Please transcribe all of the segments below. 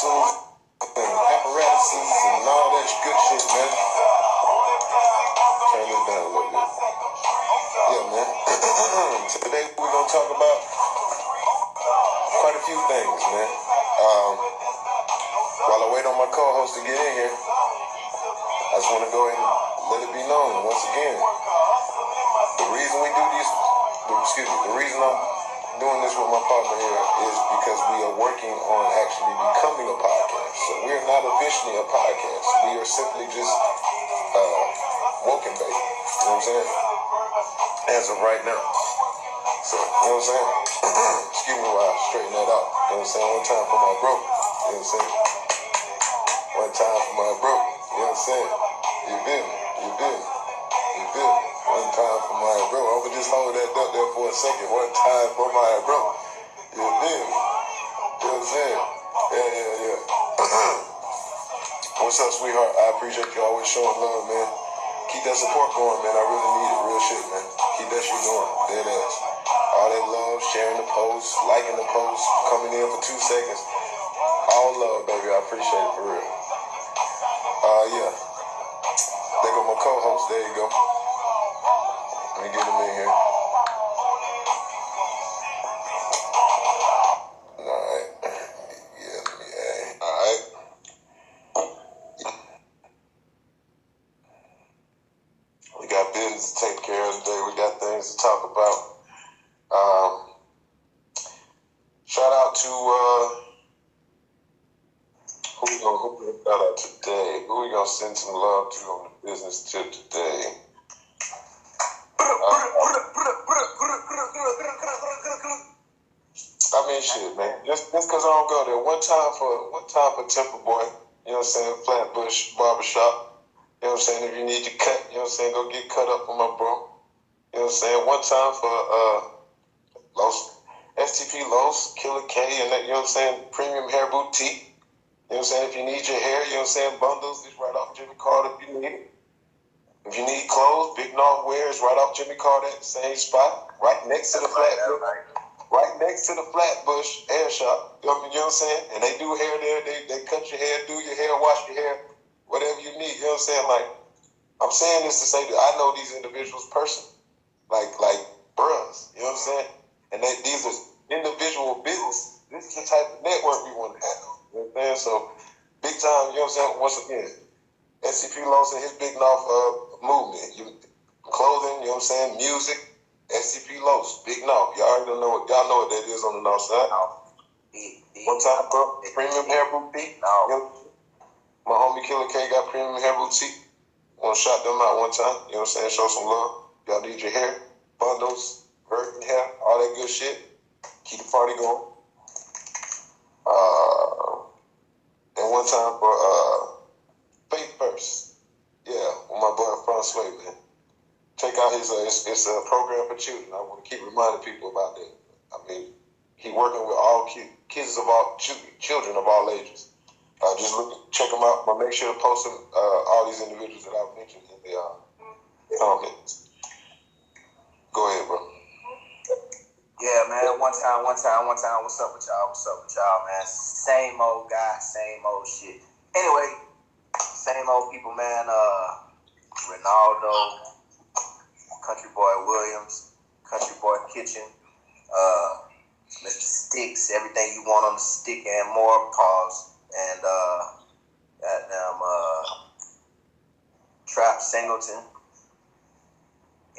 utensils and apparatuses and all that good shit, man. Turn it down a little bit. Yeah, man. Today we're gonna talk about quite a few things, man. While I wait on my co-host to get in here, I just want to go ahead and let it be known once again. The reason we do these, the reason I'm doing this with my partner here is because we are working on actually becoming a podcast. So we are not officially a podcast. We are simply just woken baby. You know what I'm saying? As of right now. So, you know what I'm saying? Excuse me while I straighten that out. You know what I'm saying? One time for my bro. You know what I'm saying? One time for my bro. You know what I'm saying? You feel me? You feel me? You feel me? One time for my bro. I'm gonna just hold that up there for a second. One time for my bro. You feel me? You know what I'm saying? Yeah. What's up, sweetheart? I appreciate you always showing love, man. Keep that support going, man. I really need it. Real shit, man. Keep that shit going. Dead ass. All that love, sharing the post, liking the post, coming in for 2 seconds. All love, baby. I appreciate it for real. Yeah. There go my co-host. There you go. Let me get him in here. Alright. Yeah, let me add. Alright. We got business to take care of today. We got things to talk about. Shout out to who we gonna shout out today? Who we gonna send some love to on the business tip today? I mean, shit, man. Just because I don't go there. One time for Temple Boy. You know what I'm saying? Flatbush Barbershop. You know what I'm saying? If you need your cut, you know what I'm saying? Go get cut up for my bro. You know what I'm saying? One time for STP Los, Killer K, and that, you know what I'm saying? Premium Hair Boutique. You know what I'm saying? If you need your hair, you know what I'm saying? Bundles is right off Jimmy Carter if you need it. If you need clothes, Big North Wear is right off Jimmy Carter at the same spot, right next to the Flatbush. Right next to the Flatbush Hair Shop. You know what I'm saying? And they do hair there. They cut your hair, do your hair, wash your hair, whatever you need. You know what I'm saying? Like, I'm saying this to say that I know these individuals personally. Like bros. You know what I'm saying? And these are individual business. This is the type of network we want to have. You know what I'm saying? So, big time, you know what I'm saying? Once again, SCP Los and his Big North movement. Clothing, you know what I'm saying? Music, SCP Los, Big North. Y'all know what that is on the north side. One time, bro, Premium Hair Boutique. You know, my homie Killer K got Premium Hair Boutique. Want to shout them out one time. You know what I'm saying? Show some love. Y'all need your hair, bundles, virgin hair, all that good shit. Keep the party going. And one time for Faith First. Yeah, with my boy Francois, man. Check out his it's a program for children. I want to keep reminding people about that. I mean, he working with all kids of all children of all ages. Just check them out, but make sure to post them, all these individuals that I've mentioned in the comments. Go ahead, bro. Yeah, man. One time. What's up with y'all, man? Same old guy, same old shit. Anyway, same old people, man. Ronaldo, Country Boy Williams, Country Boy Kitchen, Mr. Sticks, everything you want on the stick and more, pause, and Trap Singleton.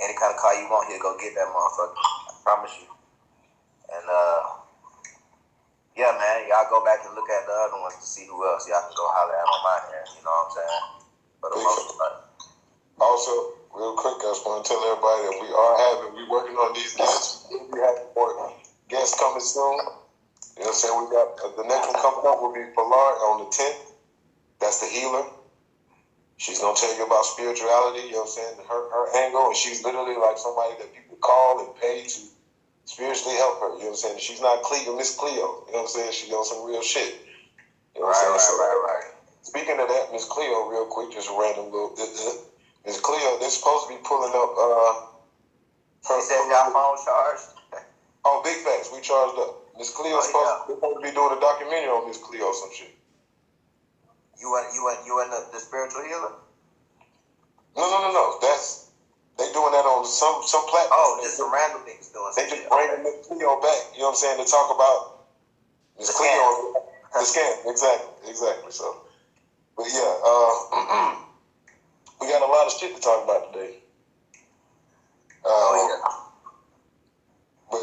Any kind of car you want here, go get that motherfucker. I promise you. And yeah, man, y'all go back and look at the other ones to see who else y'all can go holler at on my hair. You know what I'm saying? For the most part. Also, real quick, I just want to tell everybody that we're working on these guests. We have more guests coming soon. You know what I'm saying? We got the next one coming up will be Pilar on the 10th. That's the healer. She's going to tell you about spirituality, you know what I'm saying, her angle, and she's literally like somebody that people call and pay to spiritually help her, you know what I'm saying? She's not Miss Cleo, you know what I'm saying? She's on some real shit. You know what I'm saying? Right. Speaking of that, Miss Cleo, real quick, just a random little Miss Cleo, they're supposed to be pulling up her. She said y'all phone charged? Oh, big facts, we charged up. Miss Cleo's supposed to be doing a documentary on Miss Cleo or some shit. You and the spiritual healer? No. They doing that on some platform. Oh, just some random niggas doing. They just bringing Miss Cleo back. You know what I'm saying? To talk about Miss Cleo, the scam. Exactly. So, but yeah, we got a lot of shit to talk about today. But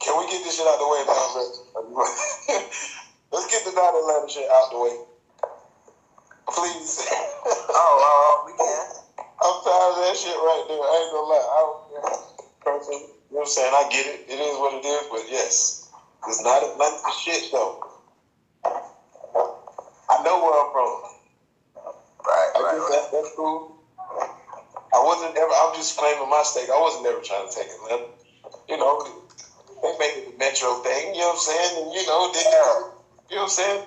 can we get this shit out the way, man? Let's get the Dot Atlanta shit out the way. Please. We can. I'm tired of that shit right there. I ain't gonna lie. Personally, you know what I'm saying? I get it. It is what it is, but yes. It's not Atlanta shit, though. I know where I'm from. Right. That's cool. I'm just claiming my stake. I wasn't ever trying to take Atlanta. You know, they make it the metro thing, you know what I'm saying? And, you know what I'm saying?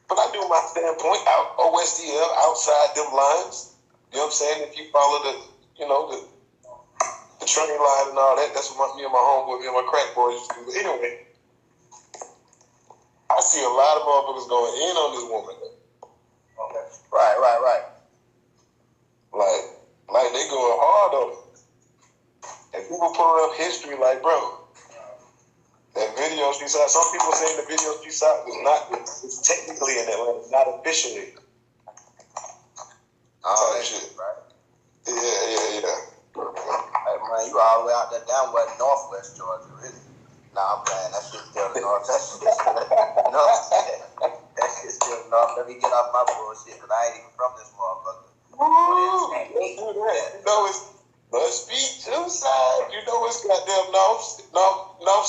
But I do my standpoint out OSDL outside them lines. You know what I'm saying? If you follow the train line and all that, that's what me and my homeboy, me and my crack boys used to do. But anyway, I see a lot of motherfuckers going in on this woman. Okay. Right. Like they going hard on it. And people pulling up history like, bro, that video she saw, some people saying the video she saw was technically in Atlanta, not officially. Oh, that shit, right? Yeah. Hey, man, you all the way out there down west, northwest Georgia, really? Nah, I'm playing. That shit's still the north. That shit's still the north. That shit's still the north. Let me get off my bullshit, because I ain't even from this motherfucker. You know it's must be two sides. You know it's goddamn north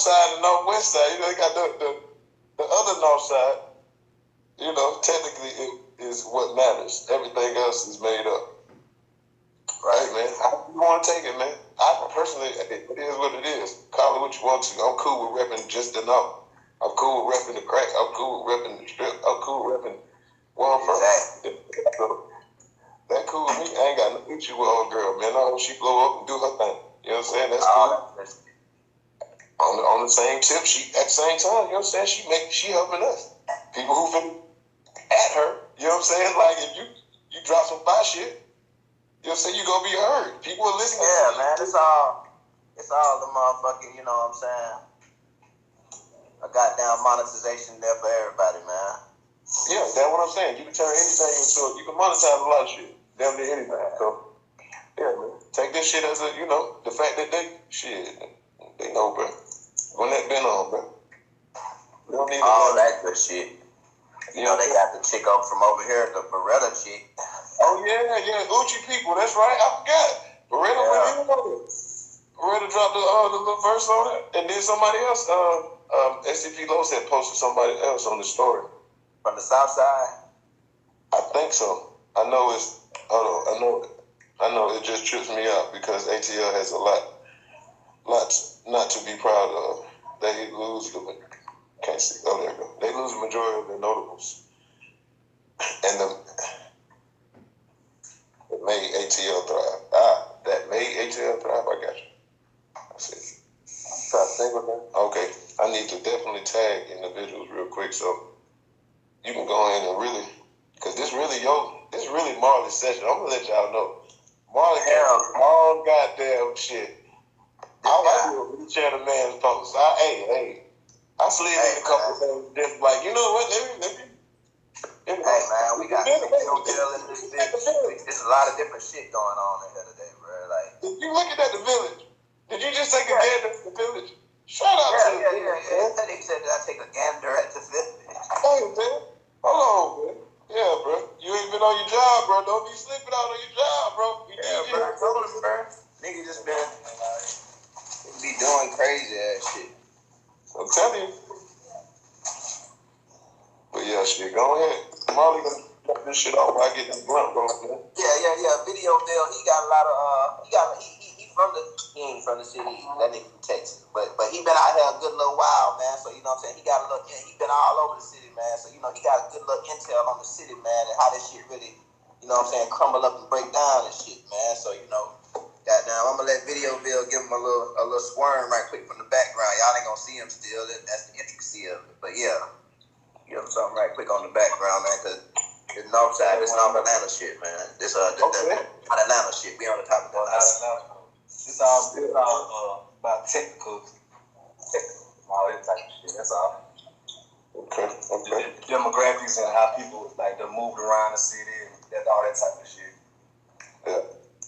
side and northwest side. You know they got the other north side. You know, technically it is what matters. Everything else is made up. Right, man. How you want to take it, man? I personally, it is what it is. Call it what you want to. I'm cool with repping just enough. I'm cool with repping the crack. I'm cool with repping the strip. I'm cool with repping where I'm from. So, that cool with me. I ain't got no issue with old girl, man. I hope she blow up and do her thing. You know what I'm saying? That's cool. On the same tip, she at the same time, you know what I'm saying? She helping us. People who been at her, you know what I'm saying? Like if you drop some fire shit, you know what I'm saying? You gonna be heard. People are listening. Yeah, man. It's all the motherfucking, you know what I'm saying? A goddamn monetization there for everybody, man. Yeah, that's what I'm saying. You can turn anything into you can monetize a lot of shit. Damn near anything. So yeah, man. Take this shit as the fact that they know, bro. When that been on, bro. We don't need all that good shit. You know, they got the chick up from over here, the Beretta chick. Oh, yeah. Uchi people, that's right. I forgot. Beretta went in on it. Beretta dropped the little verse on it. And then somebody else, SCP Los had posted somebody else on the story. From the south side? I think so. I know it just trips me out because ATL has a lot not to be proud of. They lose can't see. Oh, there you go. They lose the majority of their notables. And that made ATL thrive. That made ATL thrive. I got you. I see. Try to think of that. Okay. I need to definitely tag individuals real quick so you can go in and really, because this really Marley's session. I'm gonna let y'all know. Marley came all goddamn shit. I do a reach out a man's post. I slid in a couple things just like, you know what? Let me hey man, we got video bill in this bitch. There's a lot of different shit going on in here today, bro. Like, if you looking at the village, did you just take a gander at the village? Shout out to the village. Yeah. They said that I take a gander at the village. Hey man, hold on, man. Yeah, bro. You ain't been on your job, bro. Don't be sleeping out on your job, bro. Bro. Nigga just been be doing crazy ass shit. I'm telling you. But yeah, shit, go ahead. Marley gonna cut this shit off while I get this blunt going, man. Yeah. Video Bill, he got a lot of he ain't from the city, that nigga from Texas. But he been out here a good little while, man. So you know what I'm saying? He been all over the city, man. So you know he got a good little intel on the city, man, and how this shit really, you know what I'm saying, crumble up and break down and shit, man. So you know, goddamn, I'm gonna let Video Bill give him a little squirm right quick from the background. Y'all ain't gonna see him still. That's the intricacy of it. But yeah, give him something right quick on the background, man, because The north side, this North Atlanta shit, man. This not Atlanta shit. We on the top of Atlanta. It's all about technical, all that type of shit. That's all. Okay. The demographics and how people like they moved around the city and all that type of shit. Yeah.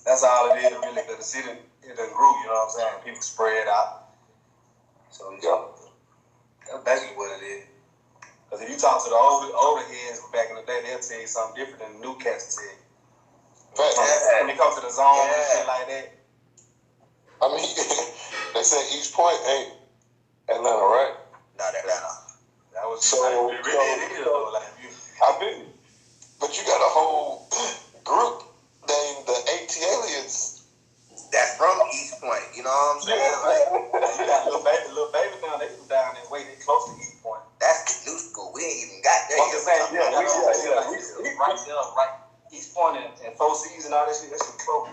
That's all it is really. Cause the city it done grew. You know what I'm saying? People spread out. So that's basically what it is. Because if you talk to the older heads back in the day, they'll tell you something different than the new cats tell you. When it comes to the zone and shit like that. I mean, they say East Point ain't Atlanta, right? Not Atlanta. That was so. It really is though. Like I mean, but you got a whole group named the AT-Aliens. That's from East Point. You know what I'm saying? You got little baby now. They from down that way. They close to East Point. That's the new school. We ain't even got that. Right. East Point and Four Seasons and all that shit. That shit close.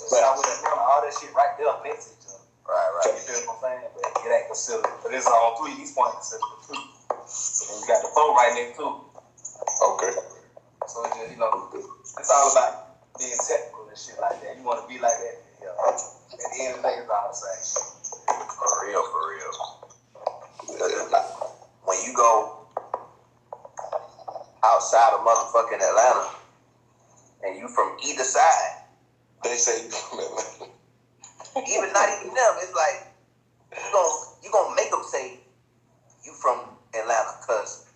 South with Atlanta, all that shit right there next to each other. Right. You feel what I'm saying? But it ain't considered. But it's all three. East Point considered the two. And you got the four right next to. Okay. So it's just it's all about being technical and shit like that. You want to be like that. At the end of the day, it's all the same. For real. When you go outside of motherfucking Atlanta and you from either side, they say you from Atlanta. Not even them. It's like you gonna make them say you from Atlanta because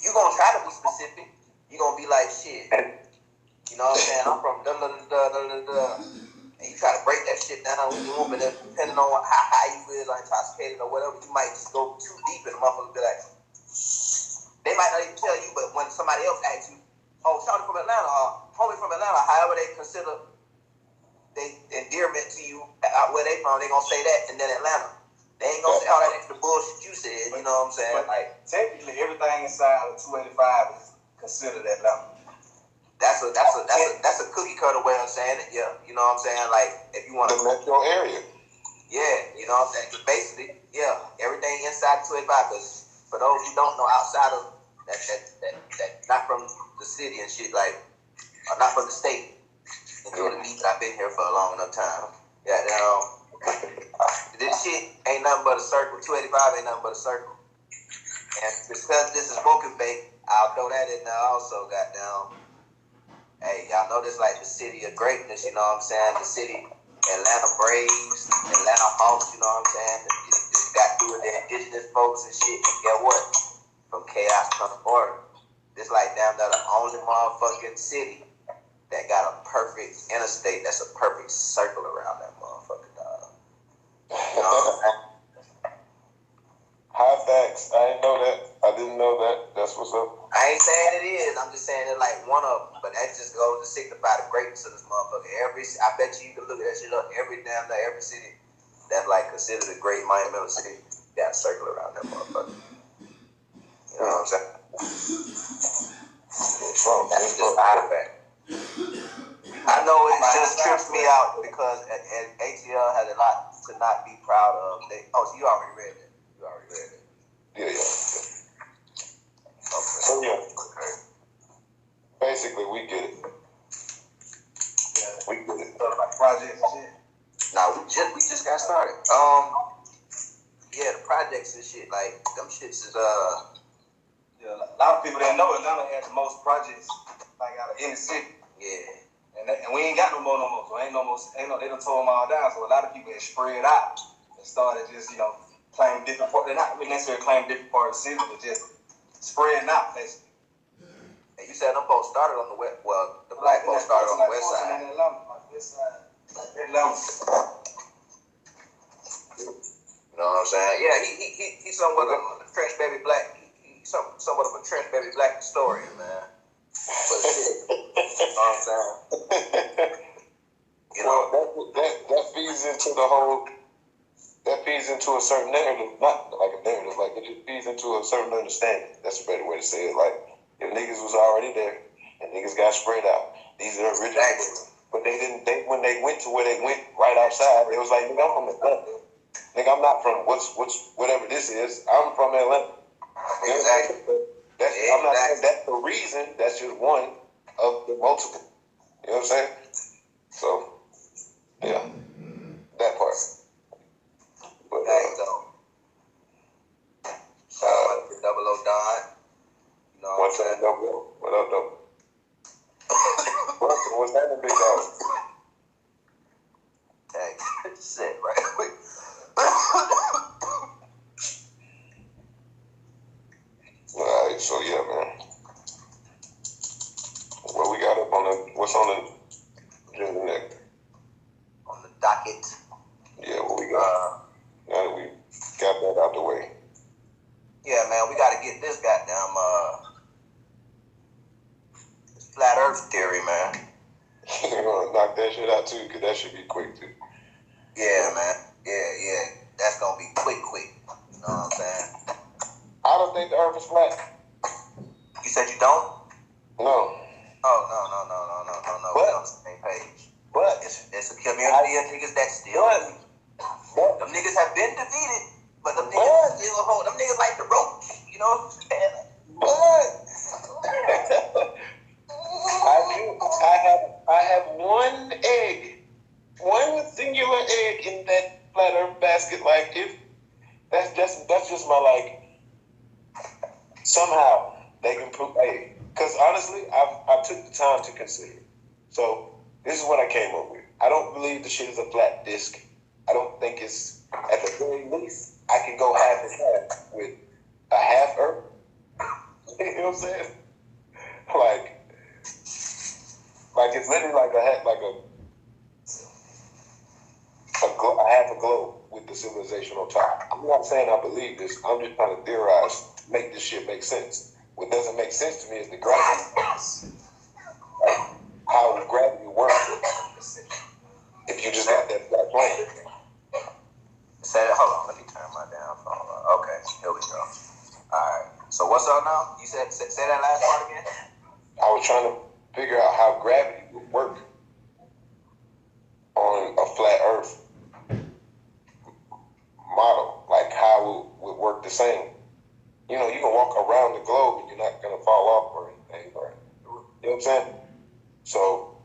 you gonna try to be specific. You gonna be like shit. You know what I'm saying? I'm from and you try to break that shit down with you, but depending on how high you is or intoxicated or whatever, you might just go too deep and the motherfucker be like, they might not even tell you, but when somebody else asks you, oh, shawty from Atlanta or homie from Atlanta, however they consider they endearment to you where they from, they gonna say that, and then Atlanta. They ain't gonna say all that extra bullshit you said, you know what I'm saying? But like technically everything inside of 285 is considered Atlanta. That's a cookie cutter way of saying it, yeah. You know what I'm saying? Like if you want the metro area. Yeah, you know what I'm saying? Cause basically, yeah, everything inside 285. Because for those who don't know, outside of that not from the city and shit, like or not from the state, including me, I've been here for a long enough time. Yeah, this shit ain't nothing but a circle. 285 ain't nothing but a circle. And because this is Broken Bay, I'll throw that in there also, goddamn. Hey, y'all know this like the city of greatness, you know what I'm saying? The city, Atlanta Braves, Atlanta Hawks, you know what I'm saying? It's got to do with the indigenous folks and shit. And get what? From chaos comes order. This like damn near the only motherfucking city that got a perfect interstate that's a perfect circle around that motherfucker, dog. You know what I'm saying? High facts. I didn't know that. I didn't know that. That's what's up. I ain't saying it is. I'm just saying it's like one of them. But that just goes to signify the greatness of this motherfucker. I bet you can look at that shit up every city that's like considered a great monumental city got a circle around that motherfucker. You know what I'm saying? That's just a fact. I know it just trips me out because ATL has a lot to not be proud of. So you already read it. Yeah. Okay. So basically we get it. Yeah. We get it. Like projects and shit. Nah, we just got started. The projects and shit, like them shits is Yeah, a lot of people didn't know Atlanta had the most projects like out of any city. Yeah. And we ain't got no more. So they done tore them all down. So a lot of people had spread out and started just, claiming different parts. They're not necessarily claiming different parts of the city, but just spreading out, basically. And you said them folks started on the west. Well, the black folks started on the west side. In Atlanta, like this side, like Atlanta. You know what I'm saying? Yeah, he's somewhat of a trench baby black. He's somewhat of a trench baby black historian, man. But shit, you know what I'm saying? That feeds into the whole. That feeds into a certain narrative, not like a narrative, like it just feeds into a certain understanding. That's a better way to say it. Like, if niggas was already there and niggas got spread out, these are original niggas. But they didn't, when they went to where they went right outside, it was like, nigga, I'm from Atlanta. Nigga, I'm not from whatever this is. I'm from Atlanta. Exactly. I'm not saying that's the reason. That's just one of the multiple. You know what I'm saying? So, yeah, that part. But, there you go. Shout out to Double O Don. You know what's that, Double? What up, Double? What's happening, big dog? Tag shit right quick. Alright, so yeah, man. What we got up on the, what's on the agenda next? On the docket. Yeah, what we got? Now that we got that out the way. Yeah, man, we got to get this goddamn flat Earth theory, man. You're gonna knock that shit out too, cause that should be quick too. Yeah, man. Yeah. That's gonna be quick. You know what I'm saying? I don't think the Earth is flat. You said you don't? No. Oh, no. We're on the same page. But it's a community of niggas that still. But them niggas have been defeated, but them niggas still hold. Them niggas like the roach. You know what I'm saying? But I have one egg, one singular egg in that flat Earth basket. Like, if that's just my, like, somehow they can prove. Hey, because honestly, I took the time to consider it. So this is what I came up with. I don't believe the shit is a flat disc. I don't think it's, at the very least, I can go half and half with a half Earth. You know what I'm saying? Like it's literally like a half a globe with the civilization on top. I'm not saying I believe this. I'm just trying to theorize, make this shit make sense. What doesn't make sense to me is the gravity. Like, how gravity works. If you just got that flat plane. Hold on, let me turn my damn phone on. Okay, here we go. Alright. So what's up now? You say that last part again? I was trying to figure out how gravity would work on a flat Earth model. Like how it would work the same. You know, you can walk around the globe and you're not gonna fall off or anything, right? You know what I'm saying? So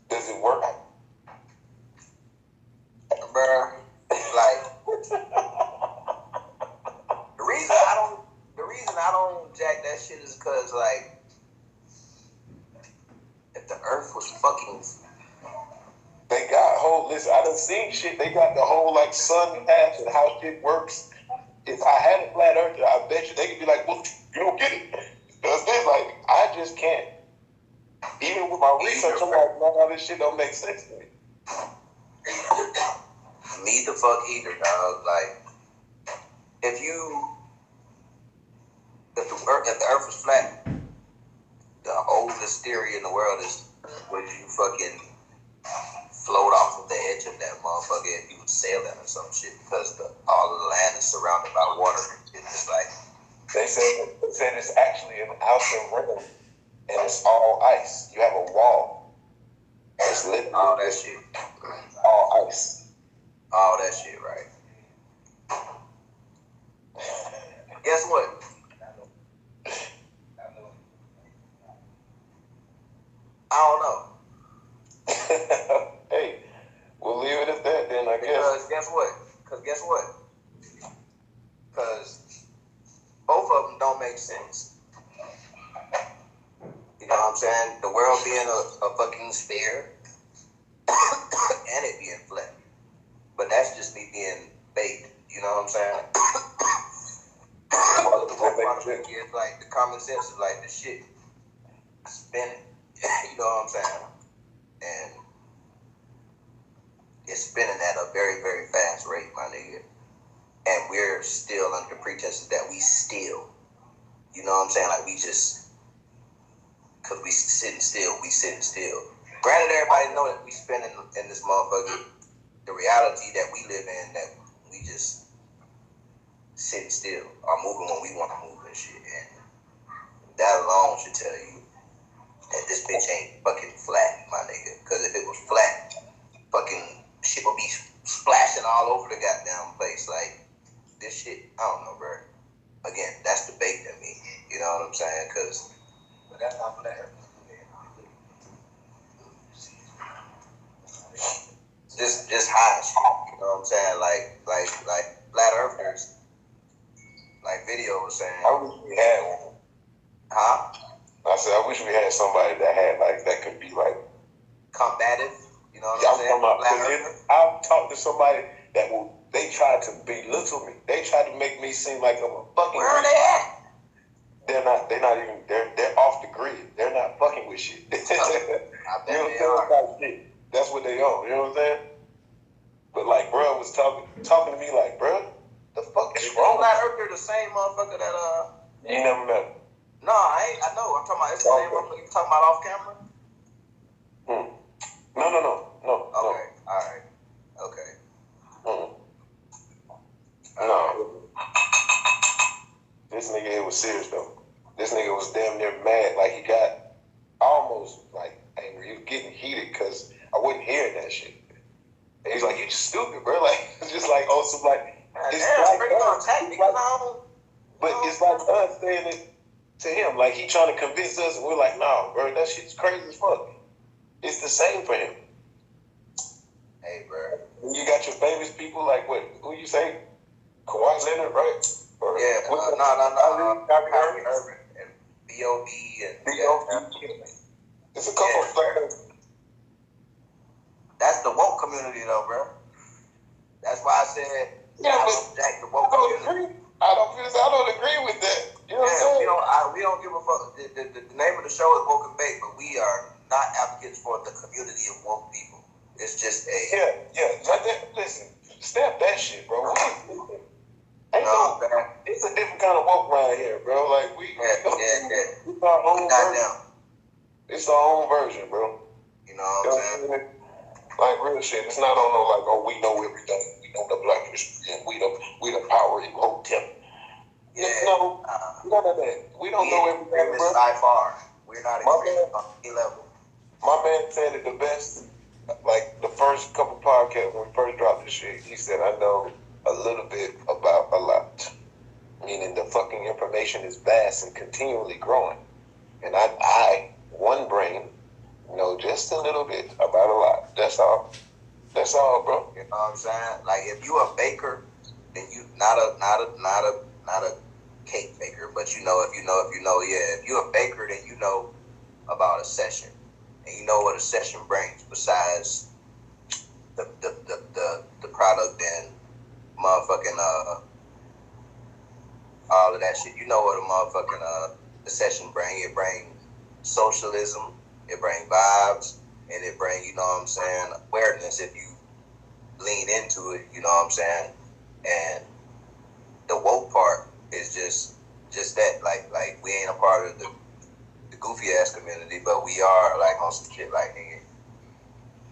does it work? Bruh, like the reason I don't jack that shit is because, like, if the Earth was fucking, they got listen, I done seen shit. They got the whole, like, sun path and how shit works. If I had a flat Earth, I bet you they could be like, well, you don't get it. Because they're like, I just can't. Even with my research, I'm like, no, this shit don't make sense to me. me the fuck either, dog. Like, if the Earth was flat, the oldest theory in the world is, would you fucking float off of the edge of that motherfucker if you would sail that or some shit, because all of the land is surrounded by water. It's like they said it's actually an outer rim and it's all ice. You have a wall. It's literally all that shit. All ice. All that shit, right? Guess what? I don't know. Hey, we'll leave it at that then, I guess. Because guess what? Because both of them don't make sense. You know what I'm saying? The world being a fucking sphere and it being flat. But that's just me being baked. You know what I'm saying? The one part of it is like the common sense is like the shit spinning. You know what I'm saying? And it's spinning at a very, very fast rate, my nigga. And we're still under the pretenses that we still. You know what I'm saying? Like, we just, because we sitting still. Granted, everybody know that we spinning in this motherfucker. The reality that we live in, that we just sitting still or moving when we want to move and shit. And that alone should tell you that this bitch ain't fucking flat, my nigga. Because if it was flat, fucking shit would be splashing all over the goddamn place. Like, this shit, I don't know, bro. Again, that's the bait to me. saying? But that's not flat earth. Just hot shit. You know what I'm saying? Like flat earthers, like video was saying. I wish we had one. Huh? I said I wish we had somebody that had like that could be like combative. You know what I'm saying? I've talked to somebody that they tried to belittle me. They tried to make me seem like I'm a fucking. Where are they at? They're not even. They're off the grid. They're not fucking with shit. I bet you know they are. about shit. That's what they own. You know what I'm saying? But like, bro was talking to me like, bro, the fuck is wrong? Flat Earther the same motherfucker that You never met him. No, I ain't. I know. I'm talking about it's the same motherfucker you talking about off camera. No. Okay. All right. Okay. No. This nigga, it was serious though. This nigga was damn near mad. Like he got almost like angry. He was getting heated because I wasn't hearing that shit. And he's like, "You just stupid, bro." Like it's just like also like it's like us. But it's like us saying it to him. Like he trying to convince us, and we're like, "No, bro, that shit's crazy as fuck." It's the same for him. Hey, bro. You got your famous people like what? Who you say? Kawhi Leonard, right? Or, yeah. No. Kyrie Irving and B.O.B. and B.O.B. It's a couple of players. That's the woke community, though, bro. That's why I said Jack the woke community. I don't agree with that. You know what I'm saying? We don't give a fuck. The name of the show is Woke and Bake, but we are not advocates for the community of woke people. It's just a listen, stamp that shit, bro. It's a different kind of woke around here, bro. Like it's our own version. It's our own version, bro. You know what I'm saying? Like real shit. It's not on no like, oh, we know everything. We know the black history, and we the power in hotel. Yeah. No, none of that. We don't know everything, bro. By far, we're not experienced on any level. My man said it the best. Like the first couple podcasts when we first dropped this shit, he said, "I know a little bit about a lot." Meaning the fucking information is vast and continually growing. And I one brain, know just a little bit about a lot. That's all. That's all, bro. You know what I'm saying? Like if you a baker, then you not a cake baker, but if you know, if you're a baker, then you know about a session, and you know what a session brings besides the product and motherfucking all of that shit. You know what a motherfucking the session bring. It bring socialism, it bring vibes, and it bring, you know what I'm saying, awareness if you lean into it, you know what I'm saying? And the woke part is just that, like we ain't a part of the goofy ass community, but we are like on some shit like nigga.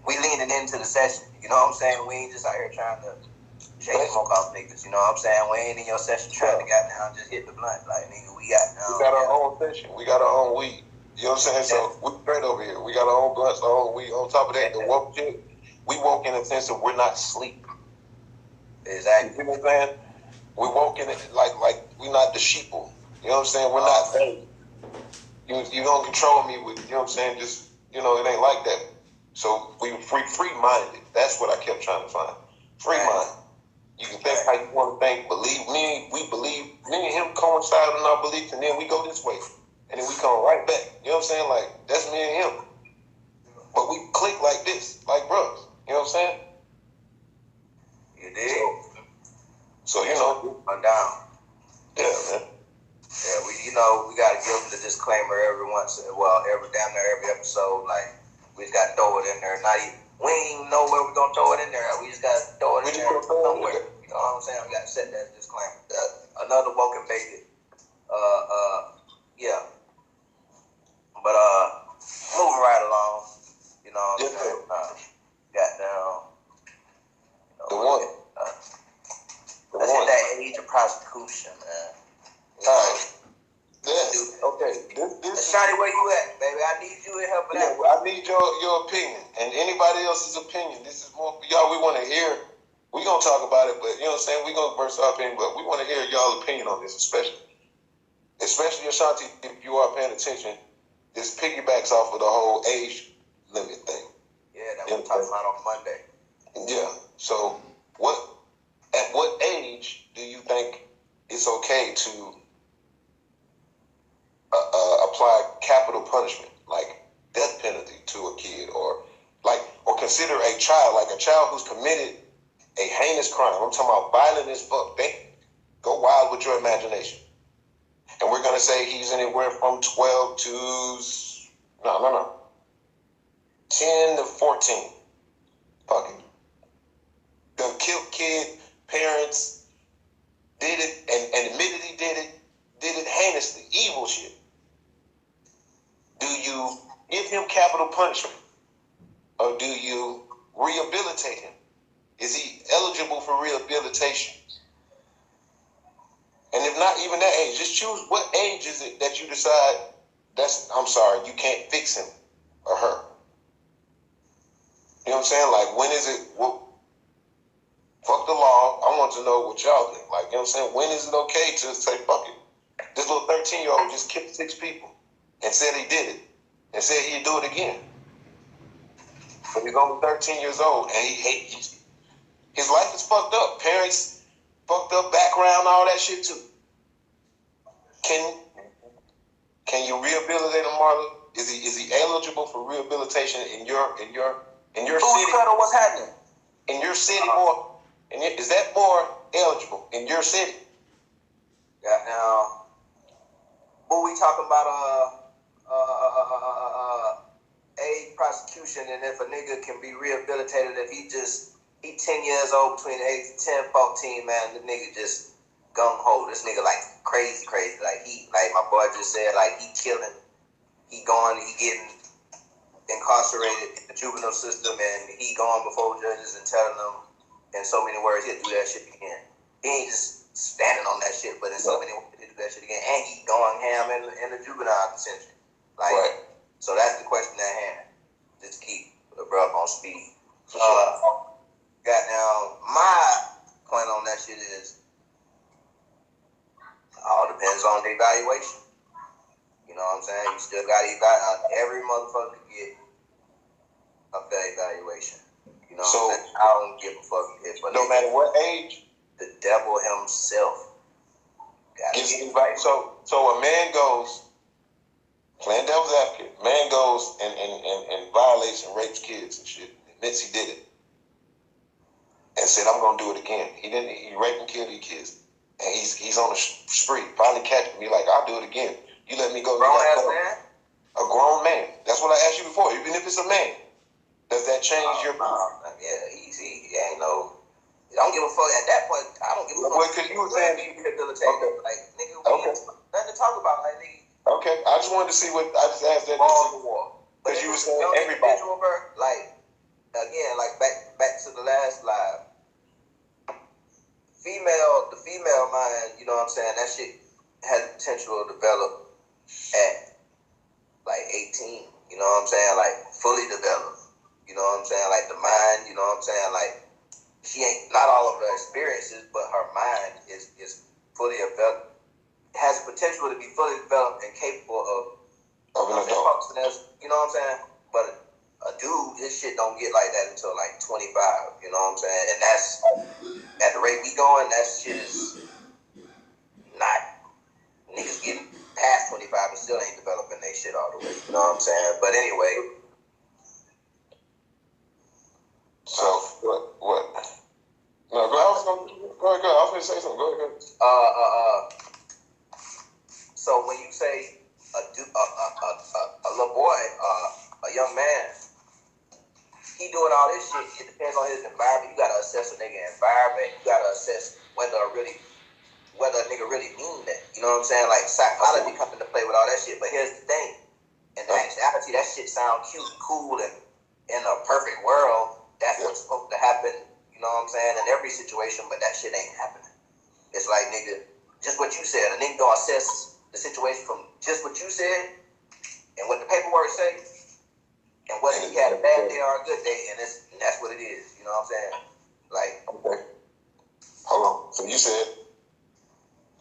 We leaning into the session, you know what I'm saying? We ain't just out here trying to shake smoke off niggas, you know what I'm saying? We ain't in your session trying to goddamn just hit the blunt, like nigga, we got our own session, we got our own weed. You know what I'm saying? So we're straight over here. We got our own blunts, our own weed. On top of that, the woke shit, we woke in the sense of we're not asleep. Exactly. You know what I'm saying? We woke in it like we're not the sheeple. You know what I'm saying? We're not they. You don't control me with, you know what I'm saying? Just, you know, it ain't like that. So we free-minded. That's what I kept trying to find. Free-minded. You can think how you want to think. Believe me, we believe, me and him coincide in our beliefs, and then we go this way. And then we come right back. You know what I'm saying? Like, that's me and him. But we click like this, like brothers. You know what I'm saying? You did. So you know. I'm down. Yeah, man. Yeah, we gotta give them the disclaimer every damn near every episode. Like, we just gotta throw it in there. We ain't even know where we're gonna throw it in there. We just gotta throw it in there somewhere. You know what I'm saying? We gotta set that disclaimer. Another woke and baited. Yeah. But moving right along, you know what I'm saying? Got down. The one. Let's hit that age of prostitution, man. All right. This, okay. This Shawty, where you at, baby? I need you to help with that. I need your opinion and anybody else's opinion. This is more for y'all. We want to hear. We're going to talk about it, but you know what I'm saying? We're going to burst our opinion, but we want to hear y'all's opinion on this, especially. especially Ashanti, if you are paying attention, this piggybacks off of the whole age limit thing. Yeah, that we talked about on Monday. Yeah. So at what age do you think it's okay to apply capital punishment, like death penalty to a kid, or consider a child, like a child who's committed a heinous crime? I'm talking about violent as fuck. Go wild with your imagination. And we're gonna say he's anywhere from 12 to 10 to 14. Fuck it. The killed kid, parents did it and admitted he did it heinously, evil shit. Do you give him capital punishment, or do you rehabilitate him? Is he eligible for rehabilitation? And if not even that age, just choose what age is it that you decide you can't fix him or her. You know what I'm saying? Like, when is it, fuck the law, I want to know what y'all think. Like, you know what I'm saying? When is it okay to say, fuck it? This little 13-year-old just killed 6 people and said he did it and said he'd do it again. But he's only 13 years old and his life is fucked up. Parents fucked up, background, all that shit too. Can you rehabilitate him, Marlon? Is he eligible for rehabilitation in your city? What's happening? In your city, more? Is that more eligible in your city? Yeah. Now, what we talking about? Age prosecution, and if a nigga can be rehabilitated, if he 10 years old between the age of 10 14, man, the nigga just gung-ho. This nigga like crazy. Like my boy just said, like he killing, he getting incarcerated in the juvenile system, and he going before judges and telling them in so many words he'll do that shit again. He ain't just standing on that shit, but in so many words he'll do that shit again, and he going ham in the juvenile detention. Like, right. So that's the question at hand. Just keep the brother on speed. Goddamn, my point on that shit is all depends on the evaluation. You know what I'm saying? You still got to evaluate. Every motherfucker get a fair evaluation. You know what I'm saying? I don't give a fuck if no matter what age, the devil himself gives an advice. So a man goes, playing devil's advocate, man goes and violates and rapes kids and shit, admits he did it, and said, I'm gonna do it again. He raped and killed these kids. And he's on a spree. Finally catch me, like, I'll do it again. You let me go. Grown-ass man? A grown man. That's what I asked you before. Even if it's a man, does that change your... Yeah, easy. He ain't no... I don't give a fuck. At that point, I don't give a fuck. Well, because you were saying... Rehabilitated. Okay. Like, nigga, nothing to talk about. Like, nigga. Okay. I just wanted to see what... I just asked that. Because you were saying everybody. Like, again, like, back to the last live. The female mind, you know what I'm saying, that shit has potential to develop at like 18, you know what I'm saying, like fully developed, you know what I'm saying, like the mind, you know what I'm saying, like she ain't, not all of her experiences, but her mind is fully developed, has the potential to be fully developed and capable of functioning as, you know what I'm saying, but a dude, his shit don't get like that until like 25, you know what I'm saying, and that's, at the rate we going, that shit is not, niggas getting past 25 and still ain't developing their shit all the way, you know what I'm saying, but anyway. So, what? No, go ahead, I was going to say something, go ahead. So when you say a little boy, a young man, he doing all this shit, it depends on his environment. You gotta assess a nigga environment. You gotta assess whether a nigga really mean that. You know what I'm saying? Like psychology comes into play with all that shit. But here's the thing. In actuality, that shit sound cute, cool, and in a perfect world, that's what's supposed to happen. You know what I'm saying? In every situation, but that shit ain't happening. It's like, nigga, just what you said. A nigga gonna assess the situation from just what you said and what the paperwork say. And whether he had a bad day or a good day, and that's what it is. You know what I'm saying? Like, okay. Hold on. So you said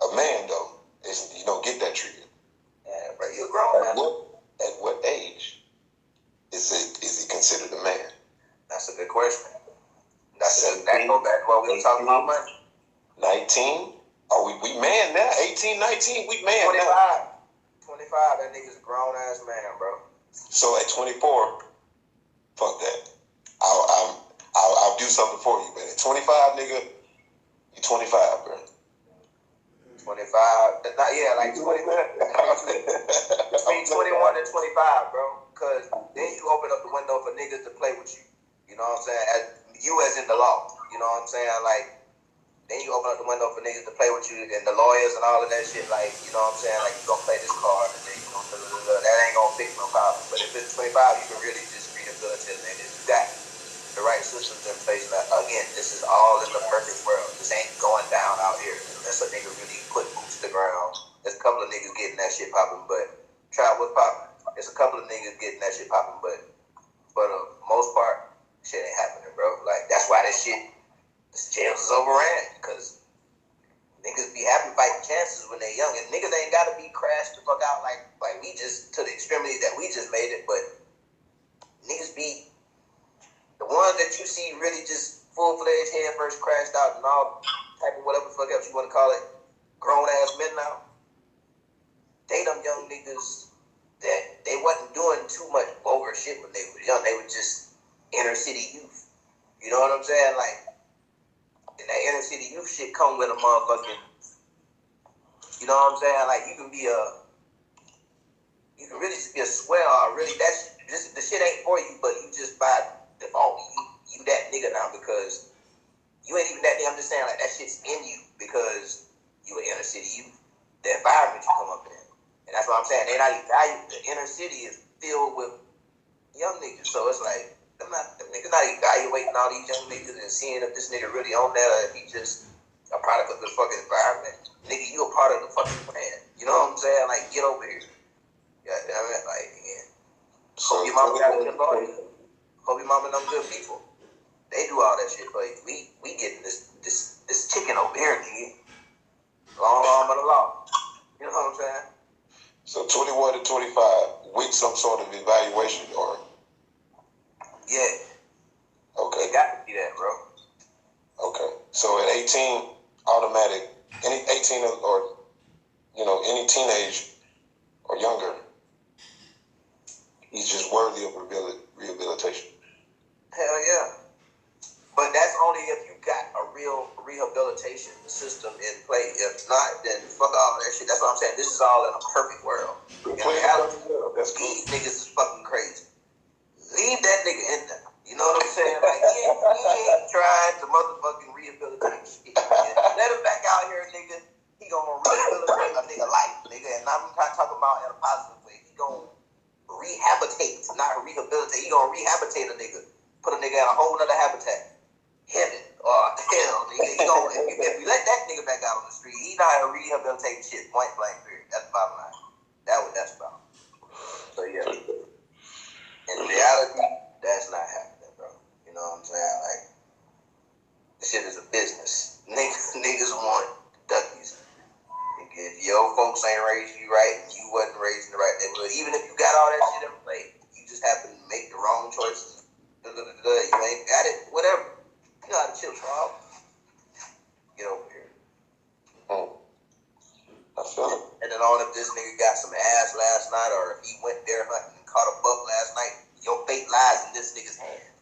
a man though, you don't get that treatment. go back to what we were talking about, man. 19. Oh, we man now. 18, 19, we man 25. now. 25, that nigga's a grown ass man, bro. So at 24, fuck that. I'll do something for you, man. At 25, nigga, you 25, bro. 25. Like 20. Between 21 and 25, bro. Because then you open up the window for niggas to play with you. You know what I'm saying? As in the law. You know what I'm saying? Like, then you open up the window for niggas to play with you and the lawyers and all of that shit. Like, you know what I'm saying? Like, you gonna play this card and then you gonna that ain't gonna fix no problem. But if it's 25, you can really just rehabilitate it. And if you got the right systems in place, now, again, this is all in the perfect world. This ain't going down out here unless a nigga really put boots to the ground. There's a couple of niggas getting that shit popping, but try what's popping. There's a couple of niggas getting that shit popping, but for the most part, shit ain't happening, bro. Like, that's why this jails is overran, because niggas be happy fighting chances when they young, and niggas ain't gotta be crashed the fuck out like we just to the extremity that we just made it, but niggas be the ones that you see really just full-fledged head first crashed out and all type of whatever the fuck else you want to call it, grown ass men now. They them young niggas that they wasn't doing too much vulgar shit when they were young. They were just inner city youth. You know what I'm saying? Like, and that inner city youth shit come with a motherfucking, you know what I'm saying? Like, you can really just be a swell, or really, the shit ain't for you, but you just by default, you that nigga now, because you ain't even that nigga. I'm just saying, like, that shit's in you because you an inner city youth. The environment you come up in. And that's what I'm saying. They not evaluating. The inner city is filled with young niggas. So it's like, them niggas not evaluating all these young niggas and seeing if this nigga really on that or if he just a product of the fucking environment. Nigga, you a part of the fucking plan. You know what I'm saying? Like, get over here. Yeah, damn it. Like, again. Hope your mama got a good lawyer. Hope your mama them good people. They do all that shit for you. We getting this chicken over here, nigga. Long arm of the law. You know what I'm saying? So 21 to 25 with some sort of evaluation, or? Yeah. Okay. It got to be that, bro. Okay. So at 18, automatic, any 18 or, any teenage or younger, he's just worthy of rehabilitation. Hell yeah. But that's only if you got a real rehabilitation system in play. If not, then fuck all that shit. That's what I'm saying. This is all in a perfect world. In reality, that's cool. These niggas is fucking crazy. Leave that nigga in there. You know what I'm saying? Like, he ain't trying to motherfucking rehabilitate shit. Let him back out here, nigga. He gonna rehabilitate a nigga life, nigga. And I'm not talking about in a positive way. He gonna rehabilitate, not rehabilitate. He gonna rehabilitate a nigga. Put a nigga in a whole nother habitat. Heaven or hell, nigga. If you let that nigga back out on the street, he not rehabilitating shit, point blank, period. That's the bottom line. That's what that's about. So yeah. In reality, that's not happening, bro. You know what I'm saying? Like, this shit is a business. Niggas want duckies. If your folks ain't raised you right and you wasn't raised in the right neighborhood, even if you got all that shit in play, you just happen to make the wrong choices. You ain't got it, whatever. You know how to chill, Charles. Get over here. I feel it. And then on if this nigga got some ass last night, or if he went there hunting and caught a buck last night, your fate lies in this nigga's hand.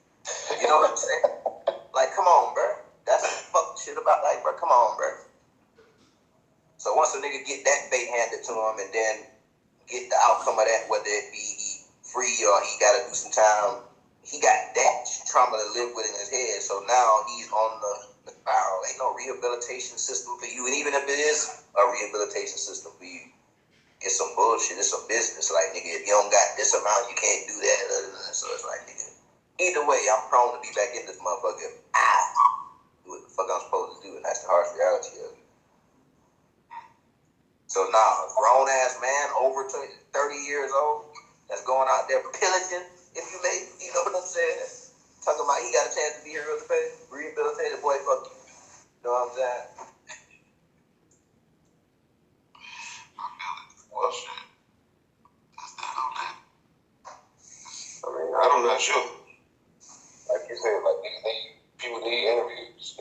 You know what I'm saying? Like, come on, bro. That's what fuck shit about. Like, bro, come on, bro. So once a nigga get that fate handed to him and then get the outcome of that, whether it be he free or he got to do some time, he got that trauma to live with in his head. So now he's on the spiral. Ain't no rehabilitation system for you. And even if it is a rehabilitation system for you, it's some bullshit. It's some business. Like, nigga, if you don't got this amount, you can't do that. So it's like, nigga, either way, I'm prone to be back in this motherfucker if I do what the fuck I'm supposed to do. And that's the harsh reality of it. So now, a grown-ass man over 30 years old that's going out there pillaging, if you may, you know what I'm saying? Talking about he got a chance to be rehabilitated, boy, fuck you. You know what I'm saying? Well, shit. I mean, I'm not sure. Like you said, like people need interviews.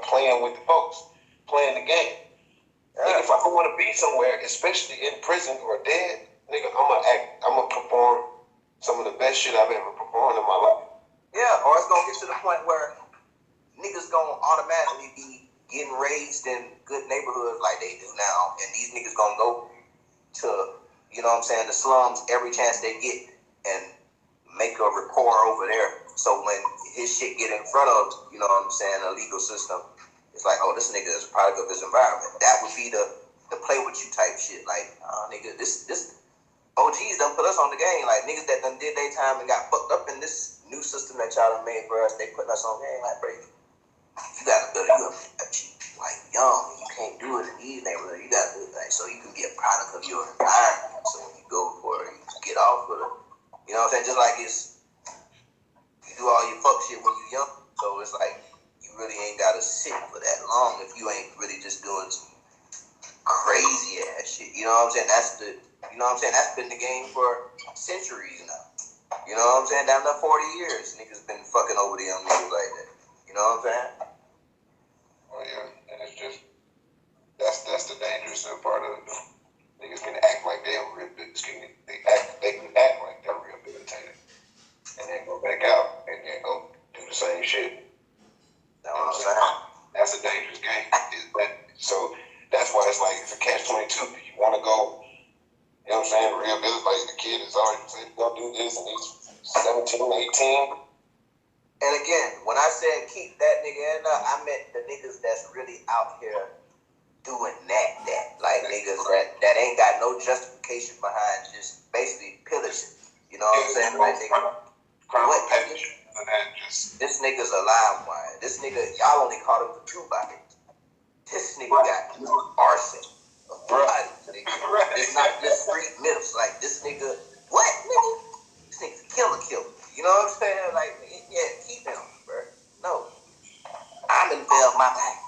playing with the folks, playing the game. Nigga, if I want to be somewhere, especially in prison or dead, nigga, I'm gonna perform some of the best shit I've ever performed in my life. Yeah, or it's gonna get to the point where niggas gonna automatically be getting raised in good neighborhoods like they do now, and these niggas gonna go to, you know what I'm saying, the slums every chance they get and make a rapport over there. So when his shit get in front of, you know what I'm saying, a legal system, it's like, oh, this nigga is a product of his environment. That would be the play with you type shit. Like, nigga, this OGs done put us on the game. Like, niggas that done did their time and got fucked up in this new system that y'all done made for us, they putting us on the game. Like, bro, you gotta build you up like young. You can't do it in these neighborhoods. You gotta do it like, so you can be a product of your environment. So when you go for it, you get off with it. You know what I'm saying? Just like you do all your fuck shit when you young. So it's like you really ain't gotta sit for that long if you ain't really just doing some crazy ass shit. You know what I'm saying? That's been the game for centuries now. You know what I'm saying? Down to 40 years, niggas been fucking over the young niggas like that. You know what I'm saying? Oh yeah, and it's just that's the dangerous part of it. Niggas can act like they're rehabilitated. They can act like they're rehabilitated, and then go back out and then go do the same shit. You know what I'm saying? That's a dangerous game. So that's why it's like it's a catch-22. You want to go, you know what I'm saying, rehabilitate the kid is already saying go do this, and he's 17, 18. And again, when I said keep that nigga in there, I meant the niggas that's really out here doing that. Like niggas that ain't got no justification behind just basically pillaging. You know what I'm saying? Like nigga, this nigga's a lime wire. This nigga, y'all only caught him for 2 bodies. This nigga got arson. It's not just street myths. Like this nigga, what nigga? This nigga's a killer. You know what I'm saying? Like, yeah, keep him, bro. No, I'm involved my life,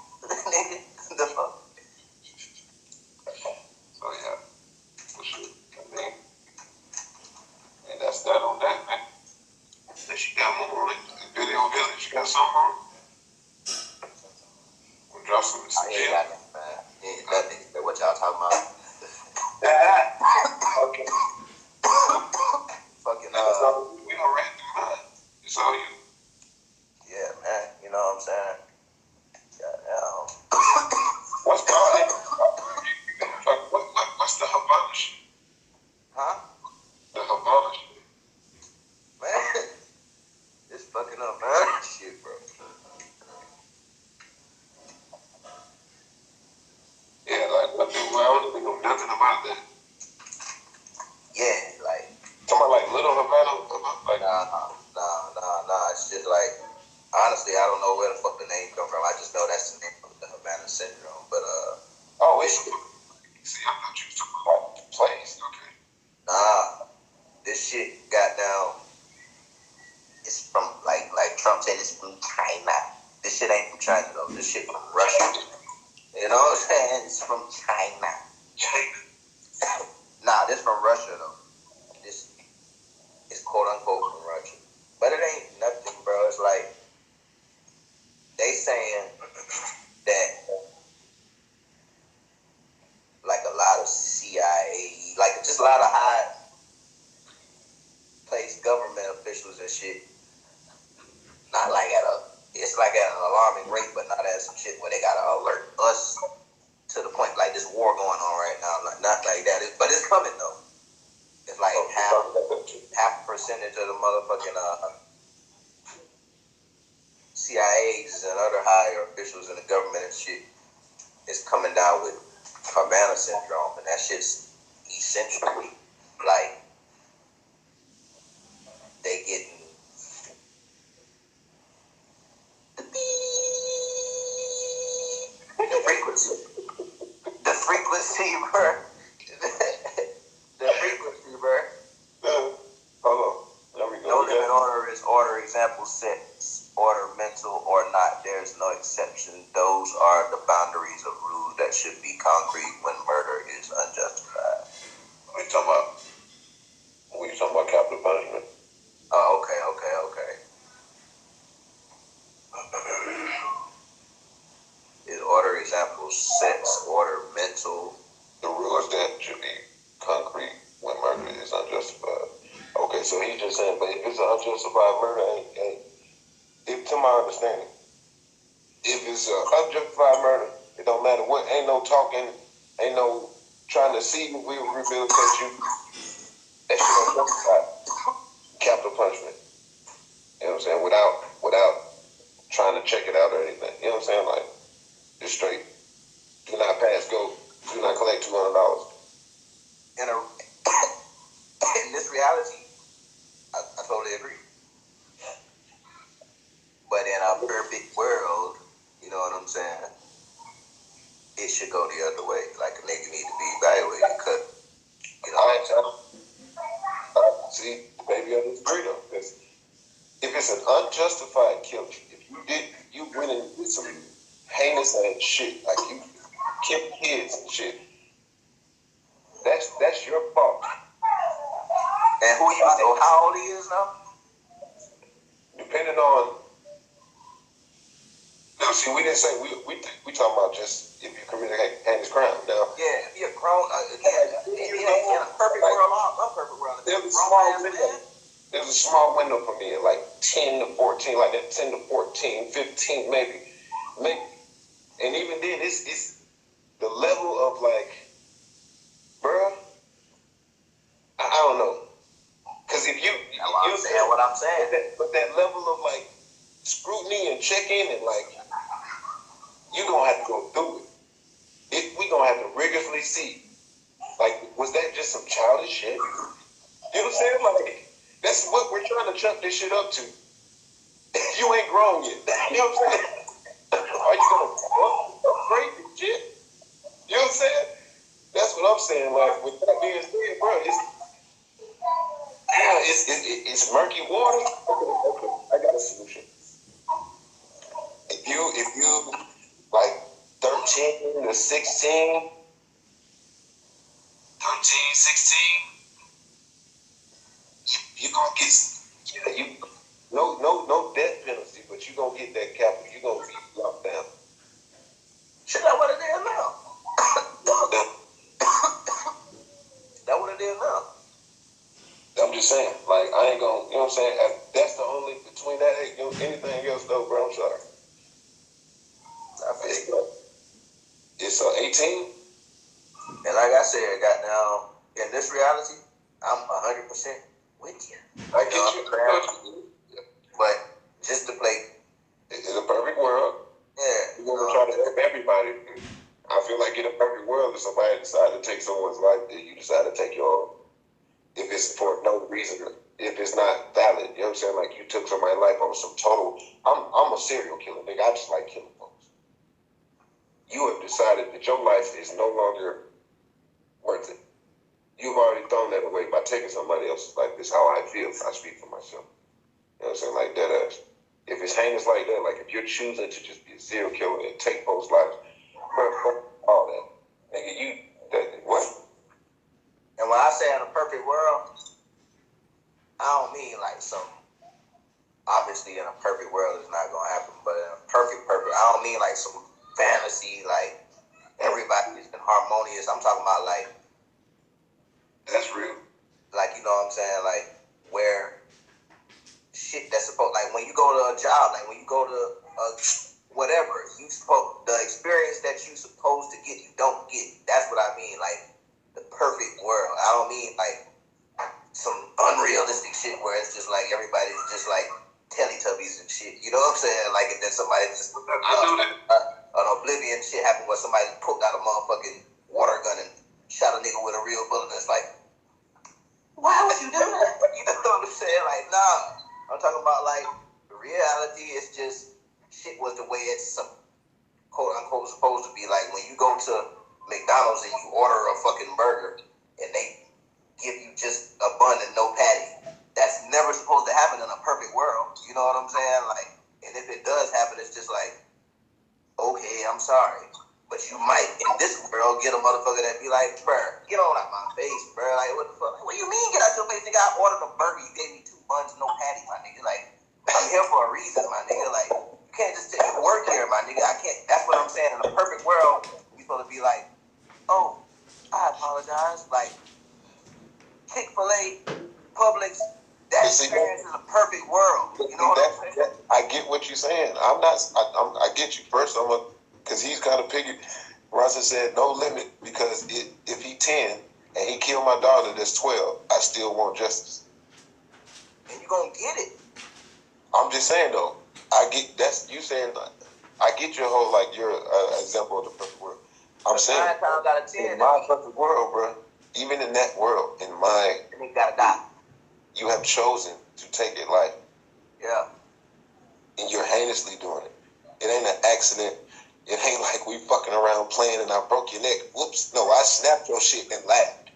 nigga. The fuck. So yeah, for sure. I mean, and that's that on that, man. Then she got more on it. Video Village, she got something on it. We'll drop some I ain't got nothing, man. Ain't nothing. What y'all talking about? Okay. Fucking, we don't ran through mine. It's all you. Yeah, man. You know what I'm saying? Goddamn. What's the Havana shit? Huh? The Havana shit. Man, this fucking Havana shit, bro. Yeah, like, I don't even know nothing about that. Yeah, like. Talking about like Little Havana? Like, Nah. It's just like, honestly, I don't know where the fuck the name come from. I just know that's the name of the Havana syndrome. But oh, it's. See, I thought you was talking about the place. Okay. Nah, this shit got down. It's from like Trump said, it's from China. This shit ain't from China though. This shit from Russia. You know what I'm saying? It's from China. Nah, this from Russia though. This is quote unquote from Russia. But it ain't nothing, bro. It's like they saying that like a lot of CIA, like just a lot of high placed government officials and shit. Not like it's like at an alarming rate, but not at some shit where they gotta alert us to the point like this war going on right now. Not like that, but it's coming though. It's like half percentage of the motherfucking CIAs and other higher officials in the government and shit is coming down with Havana syndrome, and that shit's essentially like they getting the frequency, bro. The frequency, bro. Hold on. There we go. No limit order is order. Example sets. Order mental or not. There's no exception. Those are the boundaries of rules that should be concrete when murder is unjustified. What you talking about capital punishment? Oh, okay. sex, order, mental. The rules that should be concrete when murder is unjustified. Okay, so he's just saying, but if it's an unjustified murder, if to my understanding, if it's an unjustified murder, it don't matter what, ain't no talking, ain't no trying to see if we rehabilitate you. That shit unjustified. Capital punishment. You know what I'm saying? Without trying to check it out or anything. You know what I'm saying? Like, just straight. Do not pass go. Do not collect $200. In this reality, I totally agree. But in a perfect world, you know what I'm saying? It should go the other way. Like a nigga need to be evaluated. Cause, you know what I'm saying? See, baby, I disagree though. Because if it's an unjustified killing, if you went and did some heinous ass shit, like you killed kids and shit, that's your fault. And who you know how old he is now? Depending on, no, see, we didn't say we talking about just if you commit a heinous crime. Now, yeah, if you're grown, again, in a perfect world, unperfect world, there's a small window for me, like 10 to 14, like that 10 to 14, 15, maybe. And even then, it's the level of like, bruh, I don't know. Because if you saying what I'm saying. But that level of like scrutiny and check-in and like, you're going to have to go through it. We're going to have to rigorously see. Like, was that just some childish shit? You know what I'm saying? Like, that's what we're trying to chuck this shit up to. You ain't grown yet. You know what I'm saying? Are you going to upgrade the shit? You know what I'm saying? That's what I'm saying. Like, with that being said, bro, it's murky water. Okay, I got a solution. If you like 13 to 16, 16, you gonna get no death penalty, but you gonna get that capital. You gonna be locked down. Shit, that what it is now. That what it is now. I'm just saying, like, I ain't gonna, you know what I'm saying? That's the only, between that, anything else though, bro, I'm sorry. It's 18. And like I said, goddamn, in this reality, I'm 100% with you. I get you. But just to play. It's a perfect world. Yeah. You're gonna try to help everybody. I feel like in a perfect world, if somebody decides to take someone's life, then you decide to take your own. If it's for no reason, if it's not valid, you know what I'm saying? Like you took somebody's life on some total. I'm a serial killer, nigga. I just like killing folks. You have decided that your life is no longer worth it. You've already thrown that away by taking somebody else's life. This is how I feel. I speak for myself. You know what I'm saying? Like that ass. If it's heinous like that, like if you're choosing to just be a serial killer and take folks' lives, all that, nigga, what? And when I say in a perfect world, I don't mean like some. Obviously, in a perfect world, it's not gonna happen. But in a perfect, I don't mean like some fantasy, like everybody is harmonious. I'm talking about like that's real. Like, you know what I'm saying? Like where shit that's supposed, like when you go to a job, like when you go to whatever, the experience that you supposed to get, you don't get. That's what I mean. Like the perfect world. I don't mean like some unrealistic shit where it's just like everybody's just like Teletubbies and shit. You know what I'm saying? Like, and then somebody just an Oblivion shit happened where somebody pulled out a motherfucking water gun and shot a nigga with a real bullet. And it's like, why would you do that? You know what I'm saying? Like, nah. I'm talking about like the reality is just shit was the way it's quote unquote supposed to be. Like when you go to McDonald's and you order a fucking burger and they give you just a bun and no patty. That's never supposed to happen in a perfect world. You know what I'm saying? Like, and if it does happen, it's just like, okay, I'm sorry. But you might, in this world, get a motherfucker that be like, bruh, get on out my face, bruh. Like, what the fuck? What do you mean get out your face? Nigga, I ordered a burger. You gave me 2 buns, no patty, my nigga. Like, I'm here for a reason, my nigga. Like, you can't just work here, my nigga. I can't. That's what I'm saying. In a perfect world, what you're saying. I get you. First, because he's kind of piggy. Russell said no limit because if he 10 and he killed my daughter that's 12, I still want justice. And you're going to get it. I'm just saying, though, I get, that's, you saying, I get your whole, like, your example of the perfect world. I'm saying, 9 times out of 10, in my perfect world, bro, even in that world, in my, and he gotta die. You have chosen to take your life. Yeah. And you're heinously doing it. It ain't an accident. It ain't like we fucking around playing and I broke your neck. Whoops. No, I snapped your shit and laughed.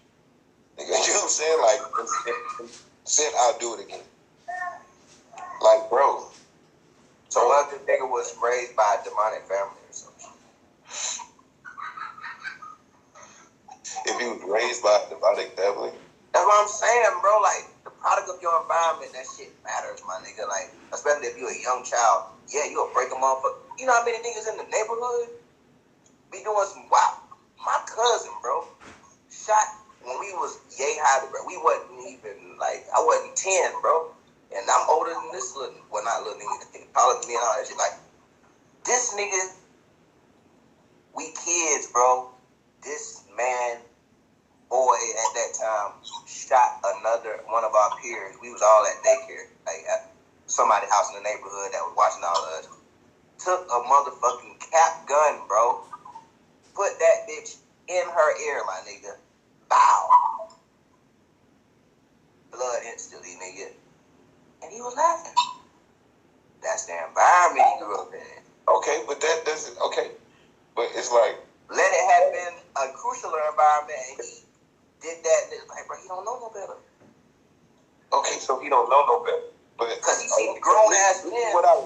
You know what I'm saying? Like, said I'll do it again. Like, bro. So what if the nigga was raised by a demonic family or something? If he was raised by a demonic family? That's what I'm saying, bro. Like, the product of your environment, that shit matters, my nigga. Like, especially if you're a young child. Yeah, you'll break them off. You know how many niggas in the neighborhood be doing some wild? My cousin, bro, shot when we was yay high, bro. We wasn't even, like, I wasn't 10, bro. And I'm older than this little, well, not little nigga, taller than me and all that shit. Like, this nigga, we kids, bro. This man, boy, at that time, shot one of our peers. We was all at daycare, like at somebody's house in the neighborhood that was watching all of us. Took a motherfucking cap gun, bro. Put that bitch in her ear, my nigga. Bow. Blood instantly, nigga. And he was laughing. That's the environment he grew up in. Okay, but that doesn't, okay. But it's like, let it have been a crucial environment and he did that and it's like, bro, he don't know no better. Okay, so he don't know no better. But because he seen grown ass men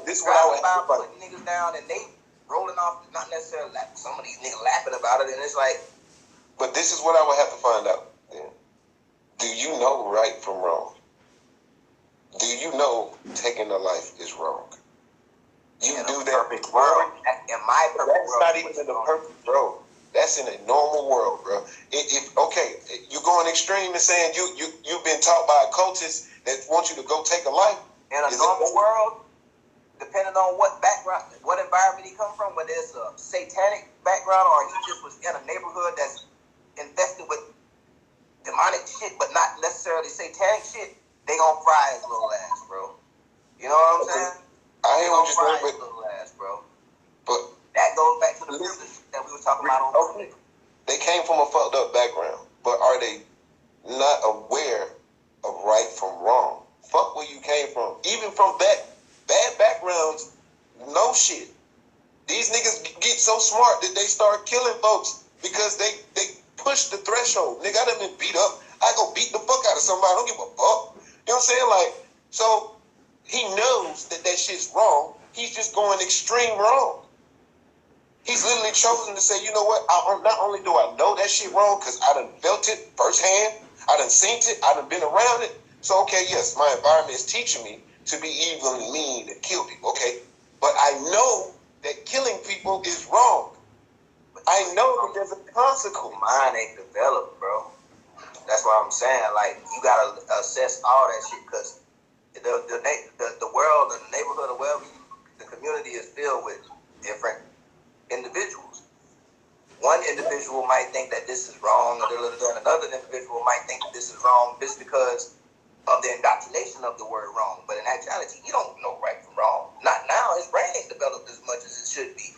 this what I would have to putting niggas down and they rolling off, not necessarily like some of these niggas laughing about it, and it's like. But this is what I would have to find out. Then. Do you know right from wrong? Do you know taking a life is wrong? You in do a that perfect world. In my perfect that's world, not even in the perfect world. That's in a normal world, bro. If okay, you're going extreme and saying you've been taught by a cultist that wants you to go take a life. In a normal world, depending on what background, what environment he come from, whether it's a satanic background or he just was in a neighborhood that's infested with demonic shit, but not necessarily satanic shit, they gonna fry his little ass, bro. You know what I'm saying? I hear what you're saying, but little ass, bro. But that goes back to the privilege that we were talking about on. Okay. They came from a fucked up background, but are they not aware of right from wrong? Fuck where you came from. Even from bad backgrounds, no shit. These niggas get so smart that they start killing folks because they push the threshold. Nigga, I done been beat up. I go beat the fuck out of somebody. I don't give a fuck. You know what I'm saying? Like, so he knows that shit's wrong. He's just going extreme wrong. He's literally chosen to say, you know what? Not only do I know that shit wrong because I done felt it firsthand, I done seen it, I done been around it. So, okay, yes, my environment is teaching me to be evil and mean and kill people, okay? But I know that killing people is wrong. I know that there's a consequence. Mine ain't developed, bro. That's what I'm saying. Like, you gotta assess all that shit because the world, the neighborhood, or wherever the community is filled with different individuals. One individual might think that this is wrong, and another individual might think that this is wrong just because of the indoctrination of the word wrong. But in actuality, you don't know right from wrong. Not now. His brain ain't developed as much as it should be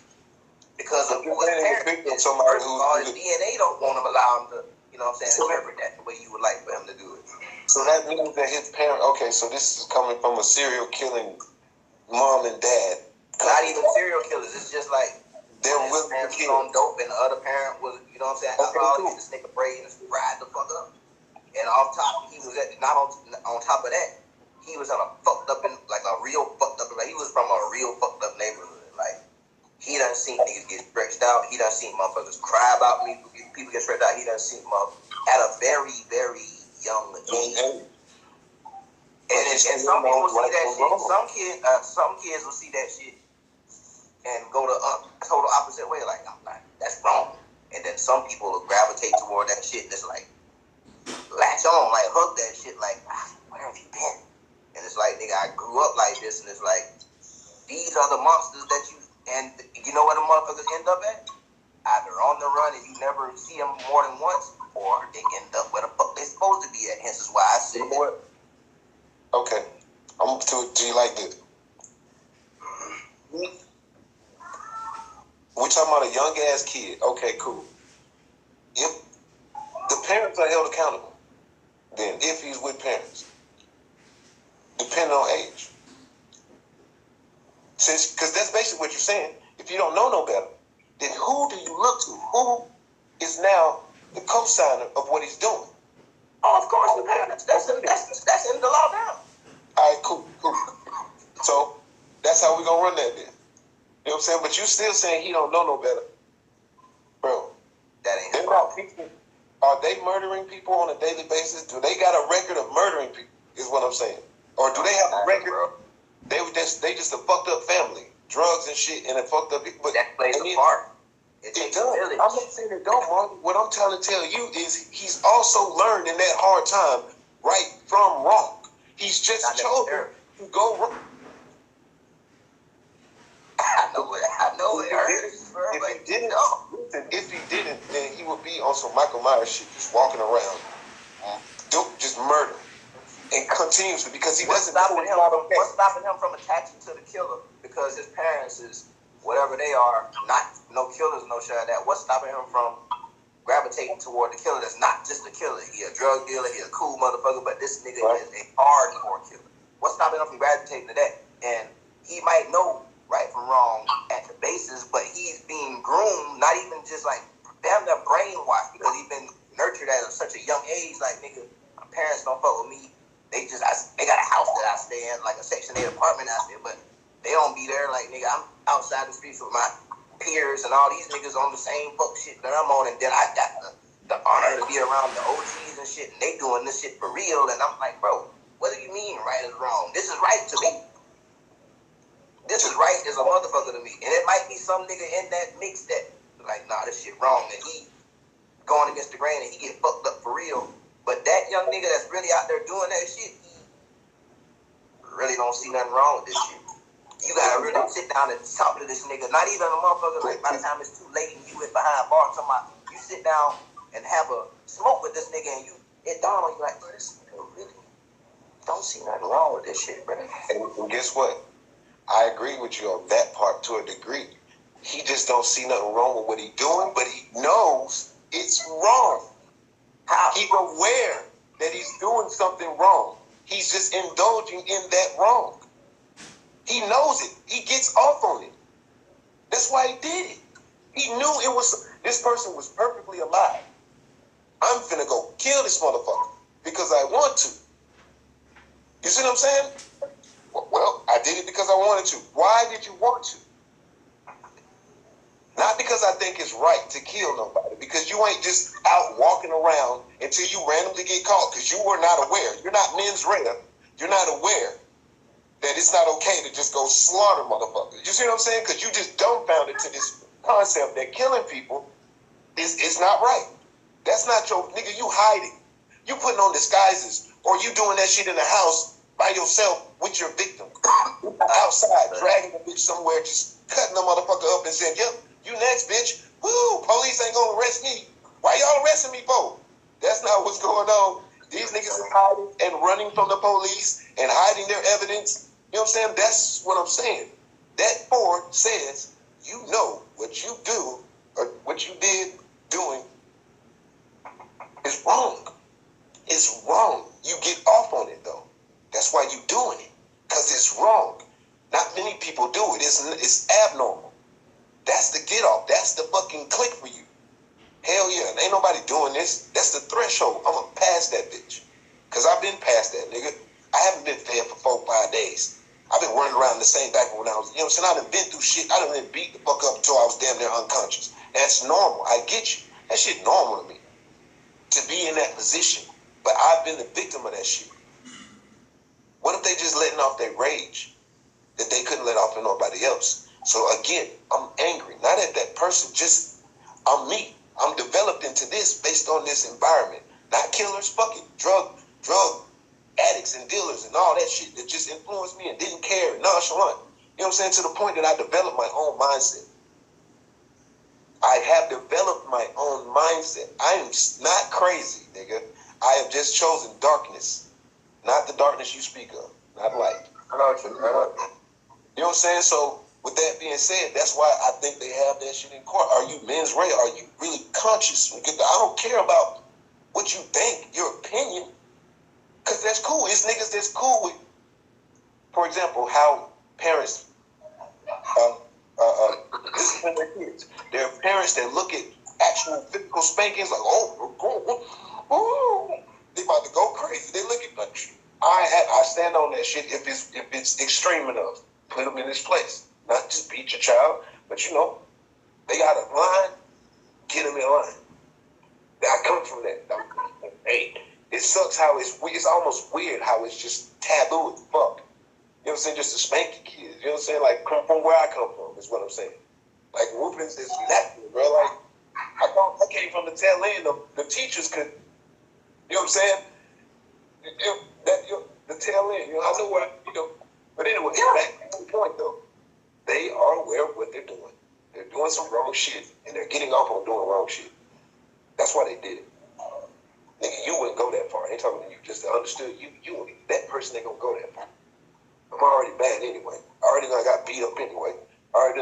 because of who his parents is. His DNA don't want him allow him to, you know what I'm saying, interpret that the way you would like for him to do it. So that means that his parents, okay, so this is coming from a serial killing mom and dad. Not even serial killers. It's just like they're willing to kill on dope, and the other parent was, you know what I'm saying, alcoholic, cool. This nigga braid and fried the fuck up. And off top, he was not on top of that, he was on a fucked up, like a real fucked up, like he was from a real fucked up neighborhood. Like, he done seen niggas get stretched out. He done seen motherfuckers cry about me. People get stretched out. He done seen motherfuckers at a very, very young age. And some people see that shit. Some kids will see that shit and go the total opposite way. Like, I'm like, that's wrong. And then some people will gravitate toward that shit and it's like, latch on, like, hug that shit, like, where have you been? And it's like, nigga, I grew up like this, and it's like, these are you know where the motherfuckers end up at? Either on the run and you never see them more than once, or they end up where the fuck they supposed to be at. Hence is why I said, you know what? Okay, I'm gonna to you like this. We're talking about a young ass kid. Okay, cool. If the parents are held accountable, then if he's with parents, depending on age, since because that's basically what you're saying. If you don't know no better, then who do you look to? Who is now the co-signer of what he's doing? oh, of course, the parents. That's in the law now. All right, cool. So that's how we're gonna run that then. You know what I'm saying? But you still saying he don't know no better, bro. That ain't They're not people. Are they murdering people on a daily basis? Do they got a record of murdering people? Is what I'm saying. Or do they have a record? Bro. They just a fucked up family, drugs and shit, and a fucked up people. But that plays a part. It does. does. I'm not saying it don't, Mark. What I'm trying to tell you is he's also learned in that hard time right from wrong. He's just chosen to go wrong. I know it hurts, bro. If he didn't, then he would be on some Michael Myers shit, just walking around, just murder, and continuously because he doesn't know it's not okay. What's stopping him from attaching to the killer? Because his parents is whatever they are, not no killers, no shit like that. What's stopping him from gravitating toward the killer that's not just a killer? He a drug dealer, he a cool motherfucker, but this nigga is a hardcore killer. What's stopping him from gravitating to that? And he might know right from wrong at the basis, but he's being groomed, not even just like damn near brainwashed because he's been nurtured at such a young age. Like, nigga, my parents don't fuck with me. They got a house that I stay in, like a Section 8 apartment out there, but they don't be there. Like, nigga, I'm outside the streets with my peers and all these niggas on the same fuck shit that I'm on, and then I got the honor to be around the OGs and shit, and they doing this shit for real, and I'm like, bro, what do you mean right is wrong? This is right to me. This is right as a motherfucker to me. And it might be some nigga in that mix that, like, nah, this shit wrong. And he going against the grain and he get fucked up for real. But that young nigga that's really out there doing that shit, he really don't see nothing wrong with this shit. You gotta really sit down and talk to this nigga. Not even a motherfucker, like, by the time it's too late and you in behind bars, you sit down and have a smoke with this nigga and it dawn on you like, bro, this nigga really don't see nothing wrong with this shit, bro. And guess what? I agree with you on that part to a degree. He just don't see nothing wrong with what he's doing, but he knows it's wrong. How? He's aware that he's doing something wrong. He's just indulging in that wrong. He knows it. He gets off on it. That's why he did it. He knew this person was perfectly alive. I'm finna go kill this motherfucker because I want to. You see what I'm saying? Well, I did it because I wanted to. Why did you want to? Not because I think it's right to kill nobody, because you ain't just out walking around until you randomly get caught, because you were not aware. You're not mens rea. You're not aware that it's not okay to just go slaughter motherfuckers. You see what I'm saying? Because you just dumbfounded to this concept that killing people is not right. That's not your, nigga, you hiding. You putting on disguises, or you doing that shit in the house by yourself with your victim. Outside, dragging the bitch somewhere, just cutting the motherfucker up and saying, yep, you next, bitch. Woo, police ain't gonna arrest me. Why y'all arresting me for? That's not what's going on. These niggas are hiding and running from the police and hiding their evidence. You know what I'm saying? That's what I'm saying. That board says, you know what you do or what you did doing is wrong. It's wrong. You get off on it, though. That's why you doing it, because it's wrong. Not many people do it. It's abnormal. That's the get off. That's the fucking click for you. Hell yeah. Ain't nobody doing this. That's the threshold. I'm going to pass that bitch. Because I've been past that, nigga. I haven't been fed for 4-5 days. I've been running around the same back when I was, you know what I'm saying? I done been through shit. I done been beat the fuck up until I was damn near unconscious. That's normal. I get you. That shit normal to me. To be in that position. But I've been the victim of that shit. What if they just letting off their rage that they couldn't let off on nobody else? So again, I'm angry. Not at that person, just I'm me. I'm developed into this based on this environment. Not killers, fuck it. Drug addicts and dealers and all that shit that just influenced me and didn't care, nonchalant. You know what I'm saying? To the point that I developed my own mindset. I have developed my own mindset. I am not crazy, nigga. I have just chosen darkness, not the darkness you speak of, not light. I know what you know. You know what I'm saying? So, with that being said, that's why I think they have that shit in court. Are you mens rea? Are you really conscious? I don't care about what you think, your opinion, because that's cool. It's niggas that's cool with, for example, how parents discipline their kids. There are parents that look at actual physical spankings like, oh, they about to go crazy. They look at, but I stand on that shit if it's extreme enough. Put them in this place. Not just beat your child, but they got a line, get them in line. I come from that. Hey, it sucks how it's almost weird how it's just taboo as fuck. You know what I'm saying? Just to spank the kids. You know what I'm saying? Like, come from where I come from is what I'm saying. Like, whoopings is natural, bro. Like, I came from the tail end. The teachers could, you know what I'm saying? The tail end. I know where, But anyway, back to the point, though. They are aware of what they're doing. They're doing some wrong shit, and they're getting off on doing wrong shit. That's why they did it. Nigga, you wouldn't go that far. I ain't talking to you. Just understood you that person ain't gonna go that far. I'm already bad anyway. I already got beat up anyway. I'm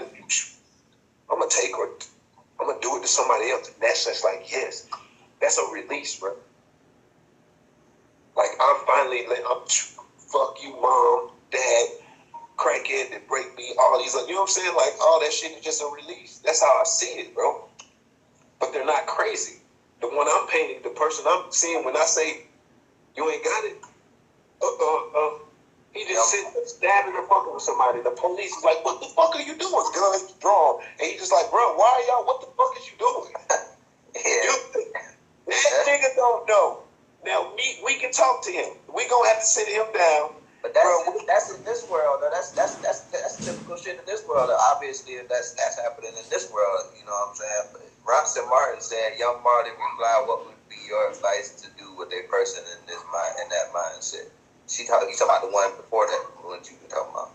gonna do it to somebody else. And that's just like, yes, that's a release, bro. Like, I'm fuck you, mom, dad, crackhead that break me, all these, you know what I'm saying? Like, all that shit is just a release. That's how I see it, bro. But they're not crazy. The one I'm painting, the person I'm seeing when I say, you ain't got it, he just sitting stabbing or fucking with somebody. The police is like, what the fuck are you doing? Guns drawn. And he's just like, bro, why are y'all, what the fuck is you doing? That nigga don't know. Now, we can talk to him. We gonna have to sit him down. But that's in this world. That's typical shit in this world. Obviously, that's happening in this world. You know what I'm saying? But Roxanne Martin said, "Young Marty replied, what would be your advice to do with a person in that mindset?" You talking about the one before that? What you were talking about?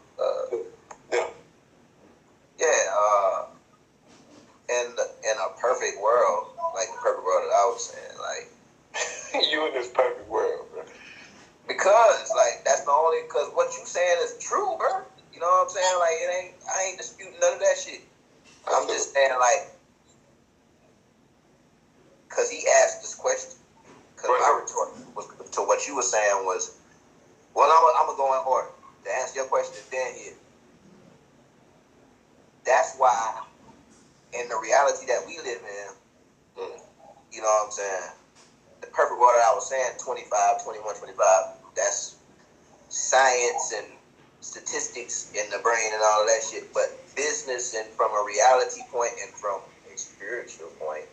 In a perfect world, like the perfect world that I was saying, like you in this perfect world, bro. Because that's the only what you saying is true, bro. You know what I'm saying? Like I ain't disputing none of that shit. I'm just saying because he asked this question. Because my retort was to what you were saying was, well, I'm gonna go in order to answer your question. Then here, that's why in the reality that we live in, you know what I'm saying? The perfect world that I was saying, 25, 21, 25, that's science and statistics in the brain and all of that shit. But business and from a reality point and from a spiritual point,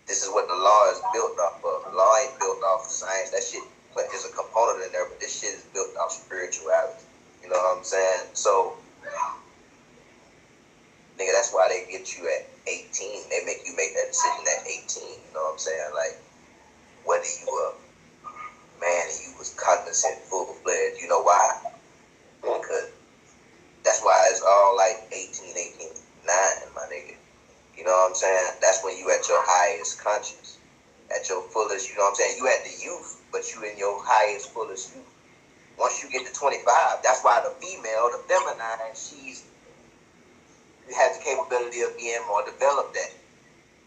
this is what the law is built off of. The law ain't built off of science. That shit is a component in there, but this shit is built off spirituality. You know what I'm saying? So, nigga, that's why they get you at 18. They make you make that decision at 18. You know what I'm saying? Like, whether you were man and you was cognizant, full-fledged. You know why? Because that's why it's all like 18, 9, my nigga. You know what I'm saying? That's when you at your highest conscious, at your fullest, you know what I'm saying? You at the youth, but you in your highest, fullest youth. Once you get to 25, that's why the female, the feminine, has the capability of being more developed at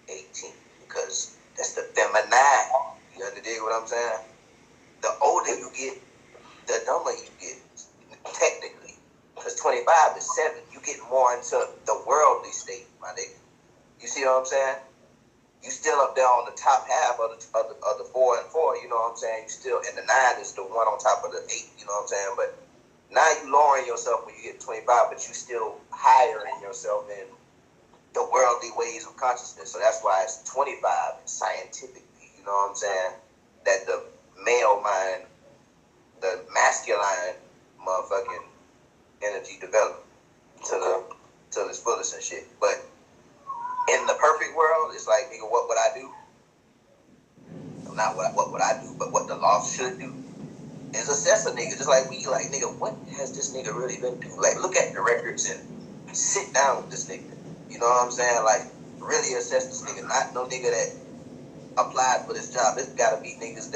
18, because that's the feminine. You understand what I'm saying? The older you get, the dumber you get, technically. Because 25 is 7. You get more into the worldly state, my nigga. You see what I'm saying? You still up there on the top half of the 4 and 4, you know what I'm saying? You still, and the 9 is the one on top of the 8, you know what I'm saying? But now you lowering yourself when you get 25, but you still higher in yourself in the worldly ways of consciousness. So that's why it's 25 scientifically, you know what I'm saying? That the male mind, the masculine motherfucking energy developed to its fullest and shit. But in the perfect world, it's like, nigga, what would I do? Not what would I do, but what the law should do is assess a nigga. Just like we like, nigga, what has this nigga really been doing? Like, look at the records and sit down with this nigga. You know what I'm saying? Like, really assess this nigga. Not no nigga that applied for this job. This gotta be niggas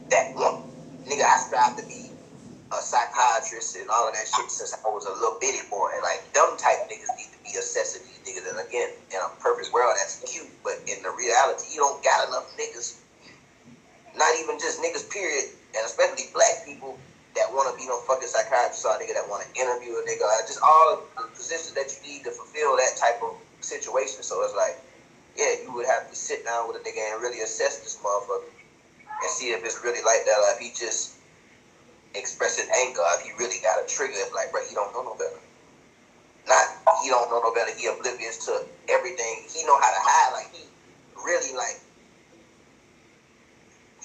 that want. Nigga, I strive to be a psychiatrist and all of that shit since I was a little bitty boy. And like, them type niggas need to be assessing these niggas. And again, in a perfect world, that's cute. But in the reality, you don't got enough niggas. Not even just niggas, period. And especially black people that want to be no fucking psychiatrist or a nigga that want to interview a nigga. Just all of the positions that you need to fulfill that type of situation. So it's like, yeah, you would have to sit down with a nigga and really assess this motherfucker and see if it's really like that, or if he just expressing anger, if he really got a trigger. It's like, bro, he don't know no better. Not he don't know no better. He oblivious to everything. He know how to hide. Like, he really like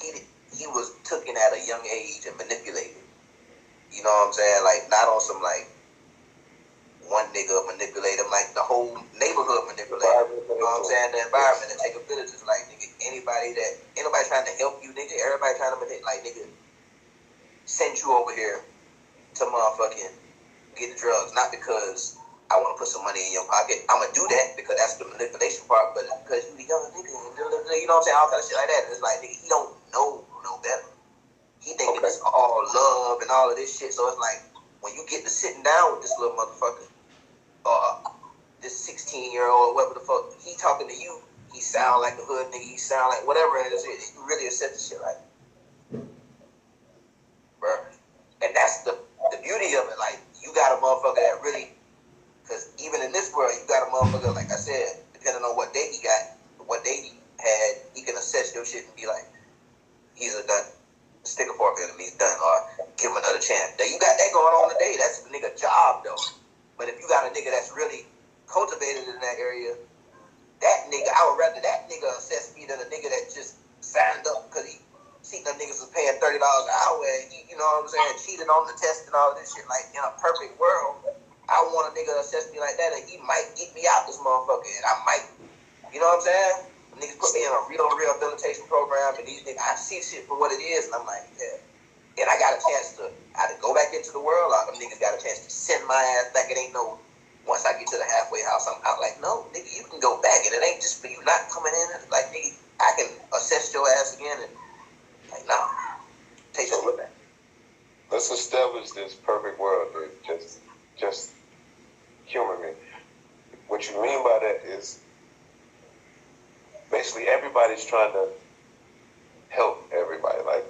he was taken at a young age and manipulated. You know what I'm saying? Like, not on some like one nigga manipulate him, like the whole neighborhood manipulate him. You know what I'm saying? The environment and take a village is like, nigga, ain't nobody trying to help you, nigga. Everybody trying to manipulate, like, nigga, send you over here to motherfucking get the drugs, not because I want to put some money in your pocket. I'm gonna do that because that's the manipulation part, but because you the young nigga, you know what I'm saying? All kind of shit like that. And it's like, nigga, he don't know no better. He thinking it's all love and all of this shit. So it's like, when you get to sitting down with this little motherfucker, this 16-year-old, whatever the fuck, he talking to you, he sound like a hood nigga, he sound like whatever it is, you really accept the shit like, bro. And that's the beauty of it. Like, you got a motherfucker that really, because even in this world, you got a motherfucker, like I said, depending on what day he got, what day he had, he can assess your shit and be like, he's a done. Stick a fork in him, he's done, or give him another chance. Now, you got that going on today. That's the nigga job, though. But if you got a nigga that's really cultivated in that area, that nigga, I would rather that nigga assess me than a nigga that just signed up because he see them niggas was paying $30 an hour and he, you know what I'm saying, cheated on the test and all this shit. Like, in a perfect world, I want a nigga to assess me like that, and he might get me out this motherfucker, and I might, you know what I'm saying? Niggas put me in a real rehabilitation program, and these niggas, I see shit for what it is, and I'm like, yeah. And I got a chance to either go back into the world, or them niggas got a chance to send my ass back. It ain't no, once I get to the halfway house, I'm out. Like, no, nigga, you can go back, and it ain't just for you not coming in. Like, nigga, I can assess your ass again, and like, nah, take your look back. Let's establish this perfect world, dude. Just humor me. What you mean by that is basically everybody's trying to help everybody. Like.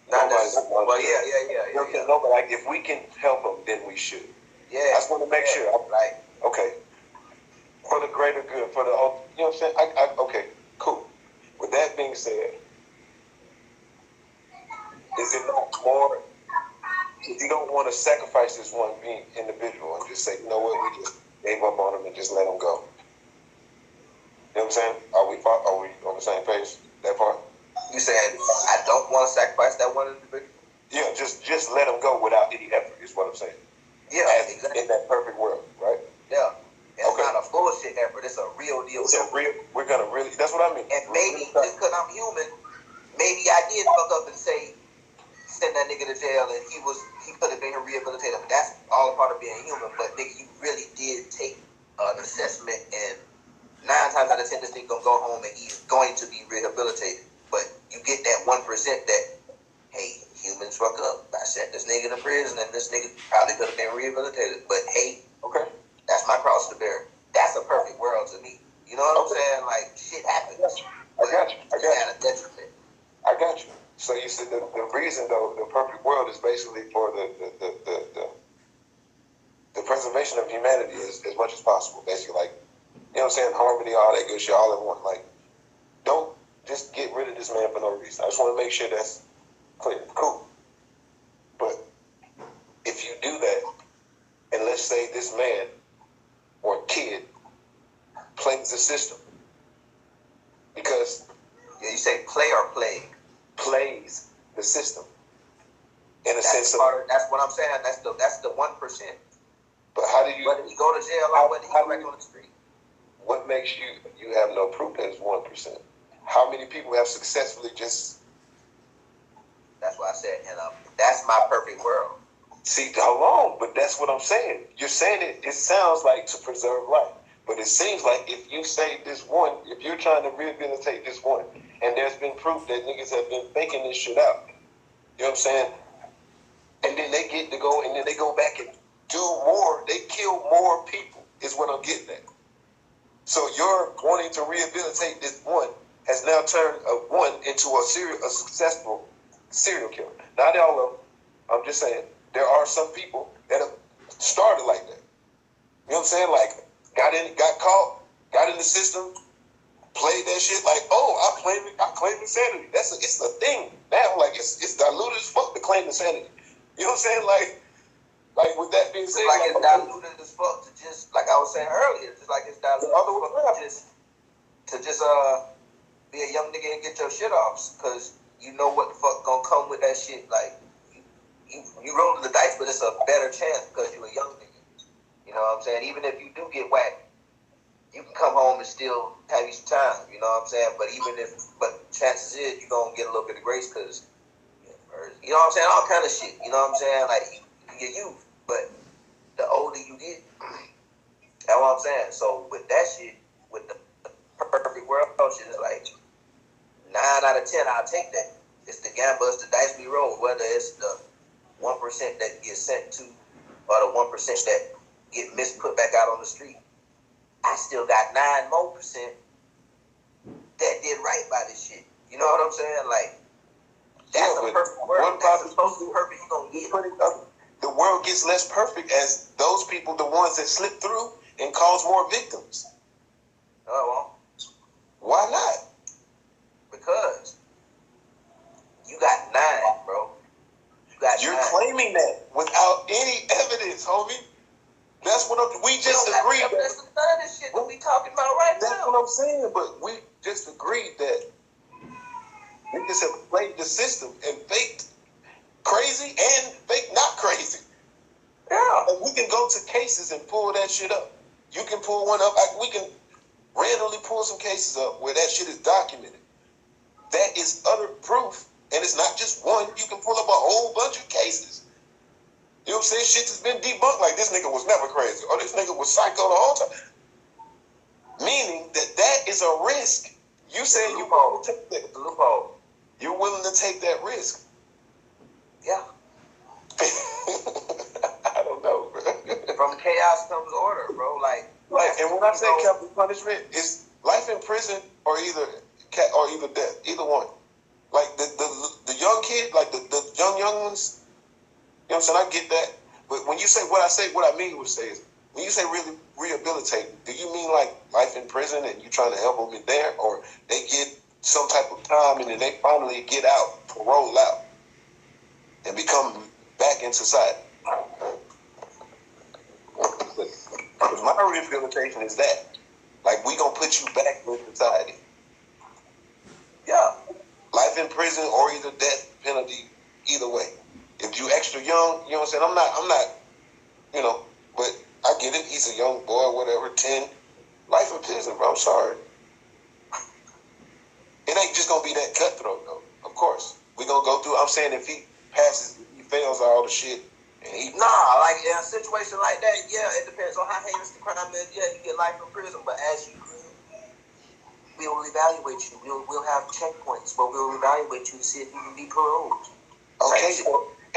Not necessarily. Well, yeah. No, but like, if we can help them, then we should. Yeah. I just want to make sure. Right. Okay. For the greater good, for the, you know what I'm saying? Okay, cool. With that being said, is it not more, if you don't want to sacrifice this one individual and just say, you know what, we just gave up on him and just let him go. You know what I'm saying? Are we on the same page, that part? You saying I don't want to sacrifice that one individual? Yeah, just let him go without any effort is what I'm saying. Yeah, exactly. In that perfect world, right? Yeah. It's not a bullshit effort. It's a real deal. We're going to really, that's what I mean. And maybe, just because I'm human, maybe I did fuck up and say, send that nigga to jail, and he could have been rehabilitated. But that's all a part of being human. But nigga, you really did take an assessment, and 9 times out of 10, this nigga gonna go home and he's going to be rehabilitated. But you get that 1% that, hey, humans fuck up. I sent this nigga to prison, and this nigga probably could have been rehabilitated. But hey, okay, that's my cross to bear. That's a perfect world to me. You know what I'm saying? Like, shit happens. I got you. A detriment. I got you. So you said the reason, though, the perfect world is basically for the preservation of humanity as much as possible. Basically, like, you know what I'm saying, harmony, all that good shit, all in one. Like, don't just get rid of this man for no reason. I just want to make sure that's clear. Cool. But if you do that, and let's say this man or kid plays the system, because you say play or play? Plays the system in a sense of. That's what I'm saying. That's the 1%. But how do you? Whether he go to jail or whether he go back on the street. What makes you have no proof that it's 1%? How many people have successfully just? That's why I said, and that's my perfect world. See, how long? But that's what I'm saying. You're saying it sounds like to preserve life. But it seems like if you say this one, if you're trying to rehabilitate this one, and there's been proof that niggas have been faking this shit out, you know what I'm saying? And then they get to go, and then they go back and do more. They kill more people, is what I'm getting at. So your wanting to rehabilitate this one has now turned a one into a successful serial killer. Not all of them. I'm just saying, there are some people that have started like that. You know what I'm saying? Like, got caught, got in the system, played that shit like, oh, I claim insanity. It's a thing now. Like, it's diluted as fuck to claim insanity. You know what I'm saying? Like with that being said, like it's diluted as fuck to just, like I was saying earlier, just like it's diluted to just be a young nigga and get your shit off, because you know what the fuck gonna come with that shit. Like you rolling the dice, but it's a better chance because you're a young nigga. You know what I'm saying? Even if you do get whacked, you can come home and still have you some time. You know what I'm saying? But chances is you're gonna get a little bit of grace because, you know what I'm saying? All kind of shit. You know what I'm saying? Like, you're youth, but the older you get, that's what I'm saying. So with that shit, with the perfect world shit, it's like 9 out of 10, I'll take that. It's the gamble, it's the dice we roll, whether it's the 1% that gets sent to or the 1% that get put back out on the street. I still got 9 more percent that did right by this shit. You know what I'm saying? Like, that's a perfect world. That's supposed to be perfect. You're going to get it. The world gets less perfect as those people, the ones that slip through and cause more victims. Oh, well. Why not? Because you got 9, bro. You're claiming that without any evidence, homie. That's what we just agreed. That's the none of shit that we talking about right now. That's what I'm saying, but we just agreed that niggas have played the system and faked crazy and fake not crazy. Yeah. And we can go to cases and pull that shit up. You can pull one up. We can randomly pull some cases up where that shit is documented. That is utter proof. And it's not just one. You can pull up a whole bunch of cases. You know what I'm saying? Shit has been debunked. Like, this nigga was never crazy. Or this nigga was psycho the whole time. Meaning that is a risk. You say you're willing to take that. Loophole. You're willing to take that risk. Yeah. I don't know, bro. From chaos comes order, bro. Like, and when I say capital punishment, it's life in prison or either death. Either one. Like the young kid, like the young ones, you know what I'm saying? I get that. But when you say what I mean is when you say really rehabilitate, do you mean like life in prison and you trying to help them in there, or they get some type of time and then they finally get out, parole out, and become back in society? Because my rehabilitation is that. Like, we gonna put you back in society. Yeah. Life in prison or either death penalty, either way. If you extra young, you know what I'm saying? I'm not, you know, but I get it. He's a young boy, whatever, 10. Life in prison, bro. I'm sorry. It ain't just gonna be that cutthroat, though. Of course. We gonna go through, I'm saying if he fails all the shit, and like in a situation like that, yeah, it depends on how heinous the crime is. Yeah, you get life in prison, but as you we will evaluate you. We'll have checkpoints, but we'll evaluate you to see if you can be paroled. Okay,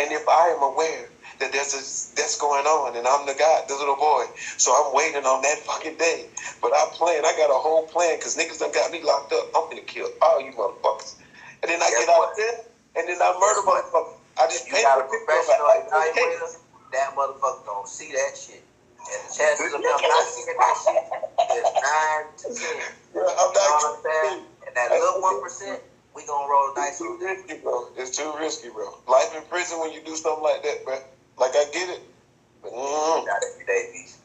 and if I am aware that that's going on, and I'm the little boy, so I'm waiting on that fucking day. But I got a whole plan, because niggas done got me locked up. I'm gonna kill all you motherfuckers. And then I get out there, and then I murder motherfuckers. I just you got a professional evaluator, that motherfucker gonna see that shit. And the chances of him not seeing that shit is 9 to 10. Bro, I'm not what I'm saying? And that little 1%, we gonna roll the dice on that. Risky, bro. It's too risky, bro. Life in prison when you do something like that, bro. Like, I get it. But, not every day, beast.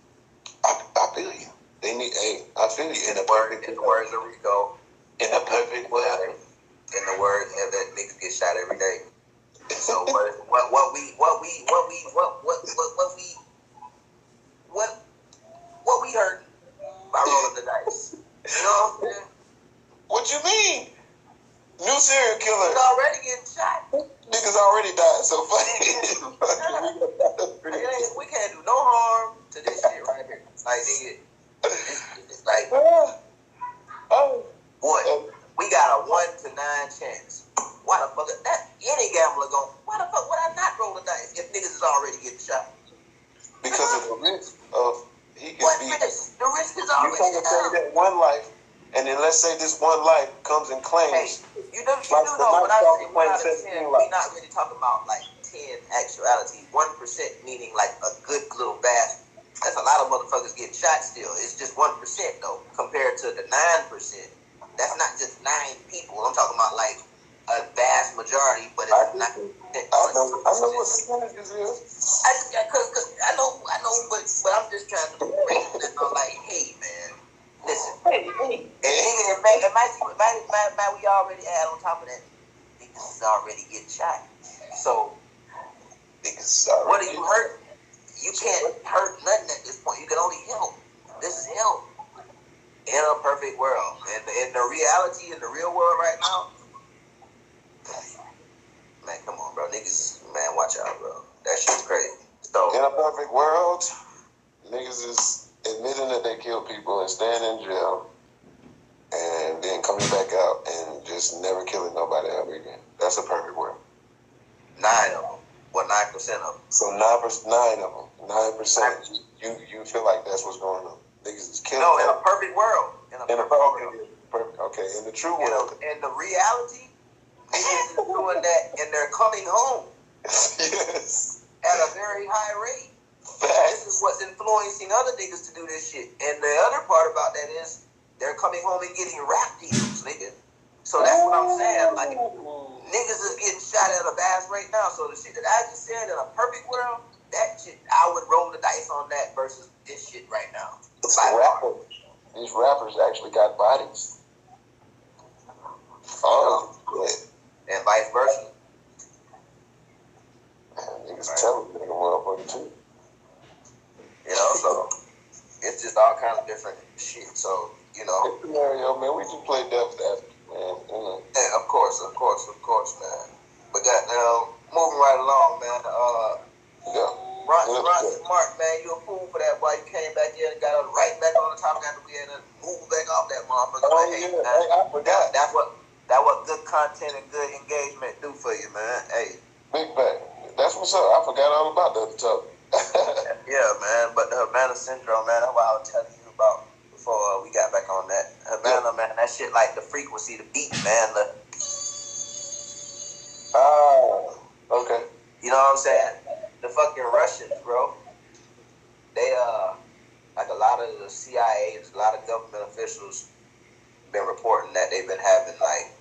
I feel you. I feel you. In the words of Rico. In the perfect world. In the words of that niggas get shot every day. So what we heard by rolling the dice. You know what I'm saying? What you mean? New serial killer. He's already getting shot. Niggas already died, so fuck. trying to say that one life, and then let's say this one life comes and claims. Hey, you do know when I say 1 out of 10, we're not really talking about like 10 actuality. 1% meaning like a good little vast. That's a lot of motherfuckers getting shot still. It's just 1% though, compared to the 9%. That's not just 9 people. I'm talking about like a vast majority, but it's not. I know what percentages is. I know, but I'm just trying to break it down. Like, hey, man, listen. It might we already add on top of that. Niggas is already getting shot. So, what do you hurt? You can't hurt nothing at this point. You can only help. This is help in a perfect world. And in the reality, in the real world right now, man, come on, bro. Niggas, man, watch out, bro. That shit's crazy. So, in a perfect world, niggas is admitting that they killed people and staying in jail and then coming back out and just never killing nobody ever again. That's a perfect world. 9 of them. Well, 9% of them. So 9 of them. 9%. You feel like that's what's going on. Niggas is killing. No, in a perfect world. In a perfect world. Okay, in the true world. In the reality, niggas is doing that and they're coming home. Yes. At a very high rate. Facts. This is what's influencing other niggas to do this shit. And the other part about that is they're coming home and getting rap deals, nigga. So that's what I'm saying. Like, niggas is getting shot at a vast rate now. So the shit that I just said in a perfect world, that shit, I would roll the dice on that versus this shit right now. These rappers actually got bodies. Oh, yeah. And vice versa. Niggas telling nigga motherfucker too. You know, so it's just all kind of different shit. So, you know. It's scenario, man. We just play devil's advocate, man. You know. Yeah, of course, man. But goddamn, moving right along, man. Ron Smart, man, you a fool for that, boy. You came back here and got us right back on the topic after we had to move back off that motherfucker. Oh, Hey, yeah. man, Hey, I forgot. That's what good content and good engagement do for you, man. Hey. Big fact. That's what's up. I forgot all about that topic. Yeah, man. But the Havana syndrome, man, that's what I was telling you about before we got back on that. Havana, man, that shit like the frequency, the beat, man. Okay. You know what I'm saying? The fucking Russians, bro. They, like a lot of the CIA, a lot of government officials been reporting that they've been having, like,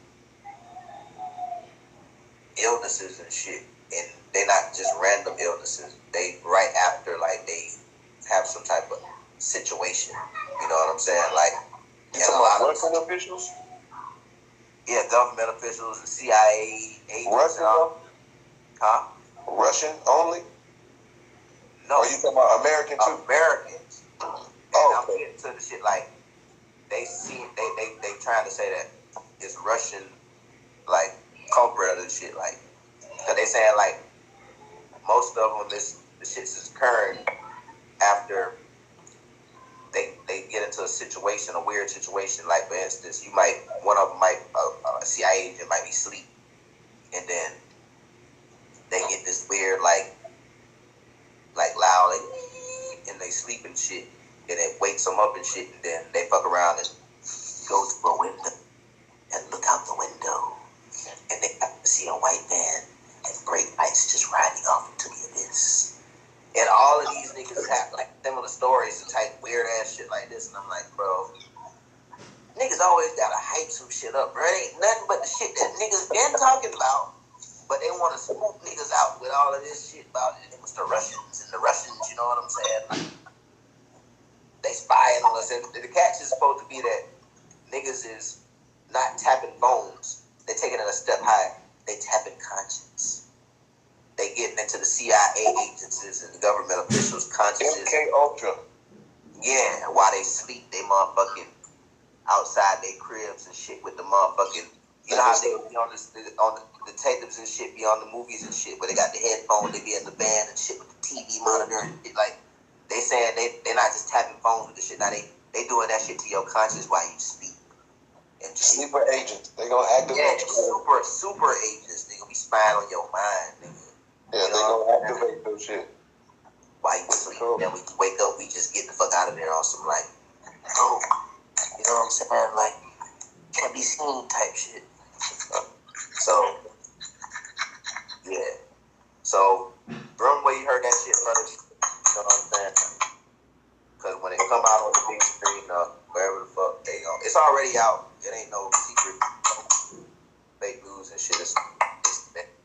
illnesses and shit. And they're not just random illnesses. They, right after, like, they have some type of situation. You know what I'm saying? Like, you talking about Russian officials? Yeah, government officials, the CIA agents. Russian? Huh? Russian only? No. Or you talking about American too? Americans. Oh, I'm getting to the shit like they trying to say that it's Russian like culprit of the shit, like, cause they saying like most of them the shit's is occurring after they get into a weird situation. Like, for instance, one of them might a CIA agent might be asleep, and then they get this weird like loud and they sleep and shit, and it wakes them up and shit, and then they fuck around and go to a window and look out the window, and they see a white van and great lights just riding off into the abyss. And all of these niggas have like similar stories and type weird ass shit like this, and I'm like, bro, niggas always gotta hype some shit up, bro. It ain't nothing but the shit that niggas been talking about, but they want to spook niggas out with all of this shit about it. It was the Russians, you know what I'm saying? Like, they spying on us, and the catch is supposed to be that niggas is not tapping phones. They taking it a step higher. They tapping conscience. They getting into the CIA agencies and the government officials' consciences. MK Ultra. Yeah, while they sleep, they motherfucking outside their cribs and shit with the motherfucking. You know how they be on the detectives and shit, be on the movies and shit, where they got the headphones, they be in the van and shit with the TV monitor and shit. Like, they saying they're not just tapping phones with the shit. Now they doing that shit to your conscience while you sleep. And sleeper agents. They gonna activate. Yeah, super agents. They gonna be spying on your mind, nigga. Yeah, they gonna activate those shit. While you sleep, then we wake up, we just get the fuck out of there on some like go. You know what I'm saying? Like, can't be seen type shit. So, yeah. So, from where you heard that shit first, you know what I'm saying? Because when it come out on the big screen, wherever the fuck they go, it's already out. It ain't no secret, no fake news and shit. It's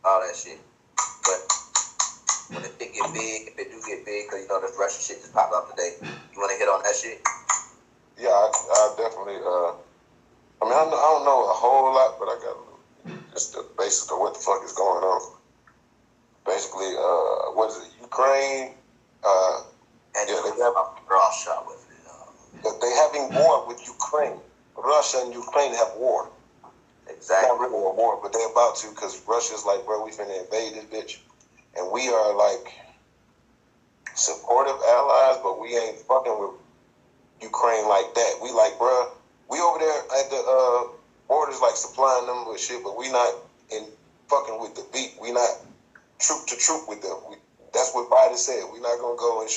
all that shit. But when it get big, if it do get big, because you know this Russian shit just popped up today, you want to hit on that shit? Yeah, I definitely. I mean, I don't know a whole lot, but I got just the basics of what the fuck is going on. Basically, what is it? Ukraine. And yeah, they have a draw shot with it. But they having war with Ukraine. Russia and Ukraine have war. Exactly. Not really a war, but they're about to, because Russia's like, bro, we finna invade this bitch. And we are like supportive allies, but we ain't fucking with Ukraine like that. We like, bro, we over there at the borders like supplying them with shit, but we not in fucking with the beat. We not troop to troop with them. That's what Biden said. We not gonna go and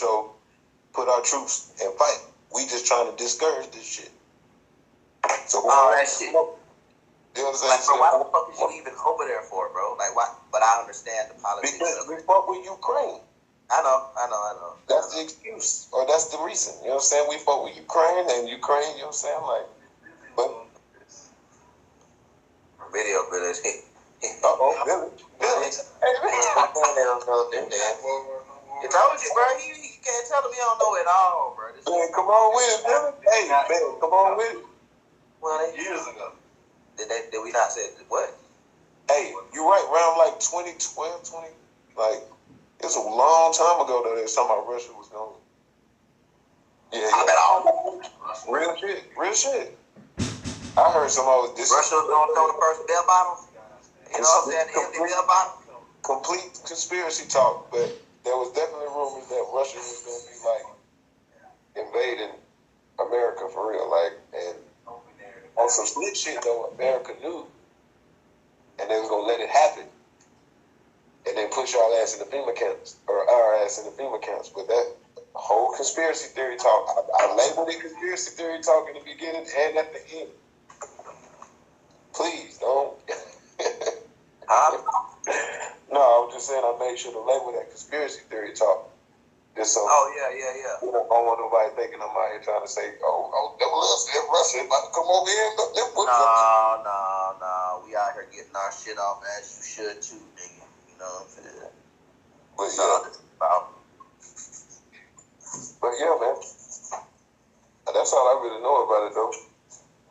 put our troops and fight. We just trying to discourage this shit. So that shit. You know what I'm saying? Like, bro, why the fuck is you even over there for, bro? Like, why? But I understand the politics. Because we fuck with Ukraine. I know. That's the excuse, or that's the reason. You know what I'm saying? We fuck with Ukraine, and Ukraine, you know what I'm saying? Like, but video village. village. You told you, bro. He can't tell me I don't know it all, bro. Man, come on with it, village. Hey, man, come on with it. Well, years ago. Did we not say what? Hey, you're right. Around like 2012, like it's a long time ago that they was talking about Russia was going. Yeah. I bet all real shit. I heard somebody was Russia was gonna throw the first bell bottle. You know what I'm saying? The empty bell bottle. Complete conspiracy talk, but there was definitely rumors that Russia was gonna be like invading America for real, like, and on some slick shit though, America knew, and they was gonna let it happen, and then push our ass in the FEMA camps, or our ass in the FEMA camps. But that whole conspiracy theory talk, I labeled it conspiracy theory talk in the beginning and at the end. Please don't. No, I was just saying I made sure to label that conspiracy theory talk. Just so. Oh yeah. You know, I don't want nobody thinking I'm out here trying to say, that was Russia about to come over here and No. We out here getting our shit off as you should too, nigga. You know what I'm saying? But yeah, man. That's all I really know about it though.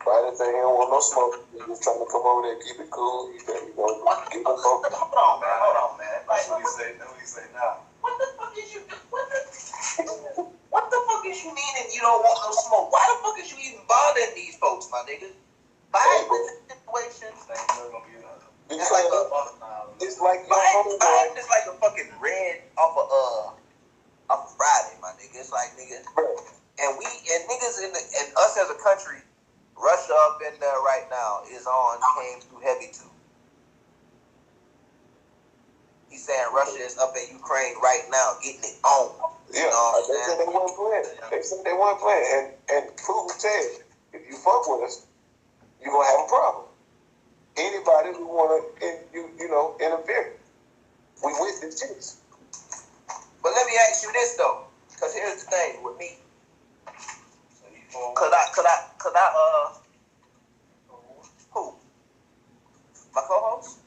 Biden say he don't want no smoke. He just trying to come over there and keep it cool. He said, Hold on, man. That's what he say now. What the fuck is you? What the fuck is you meaning you don't want no smoke? Why the fuck is you even bothering these folks, my nigga? Biden in this situation. It's like Biden is like a fucking red off of Friday, my nigga. It's like, nigga, and niggas and us as a country, Russia up in there right now came too heavy too. He's saying Russia is up in Ukraine right now, getting it on. Yeah, they said they weren't playing. And Putin said, if you fuck with us, you're gonna have a problem. Anybody who wanna interfere, we with this shit. But let me ask you this though, because here's the thing with me. Could I who? My co-host?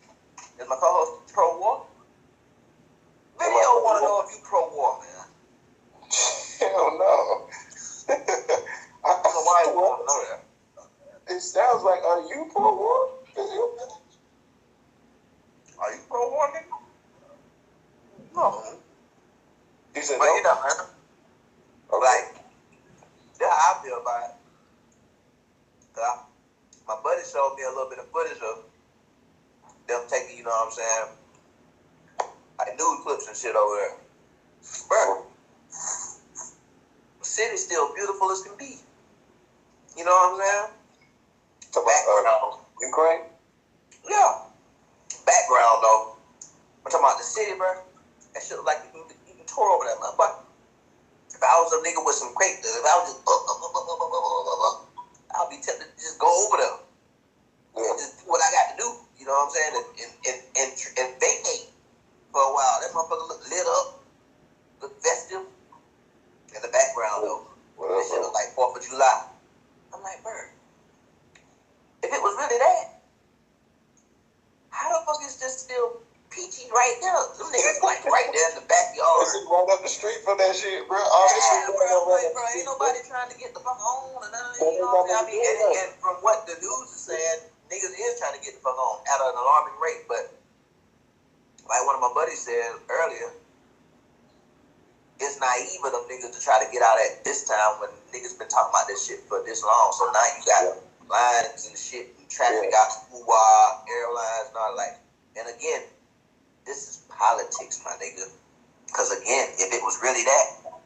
Is my co-host pro-war? Video want to know if you pro-war, man. Hell no. I don't know why you want to know that. It sounds like, are you pro-war? Are you pro-war, nigga? No. He said, but no. You know, man. Okay. Like, that's how I feel about it. My buddy showed me a little bit of footage of them taking, you know what I'm saying, like nude clips and shit over there. Bro, the city's still beautiful as can be. You know what I'm saying? So background. Ukraine? Yeah. Background, though. I'm talking about the city, bro. That shit look like you can tour over that motherfucker. If I was a nigga with some crate, if I was just I'll be tempted to just go over there and just do what I got to do. You know what I'm saying? And vacate for a while. That motherfucker look lit up, look festive. In the background though, that shit look like 4th of July. I'm like, Bird, if it was really that, how the fuck is this still peachy right there? Them niggas like right there in the backyard. This is right up the street for that shit, bro. All yeah, that shit bro, like, bro, ain't nobody trying to get the fuck on or nothing. You know what I'm saying? I mean, and from what the news is saying, niggas is trying to get the fuck on at an alarming rate. But like one of my buddies said earlier, it's naive of them niggas to try to get out at this time when niggas been talking about this shit for this long. So now you got lines and shit and traffic out to airlines and all like. And again, this is politics, my nigga. Because again, if it was really that,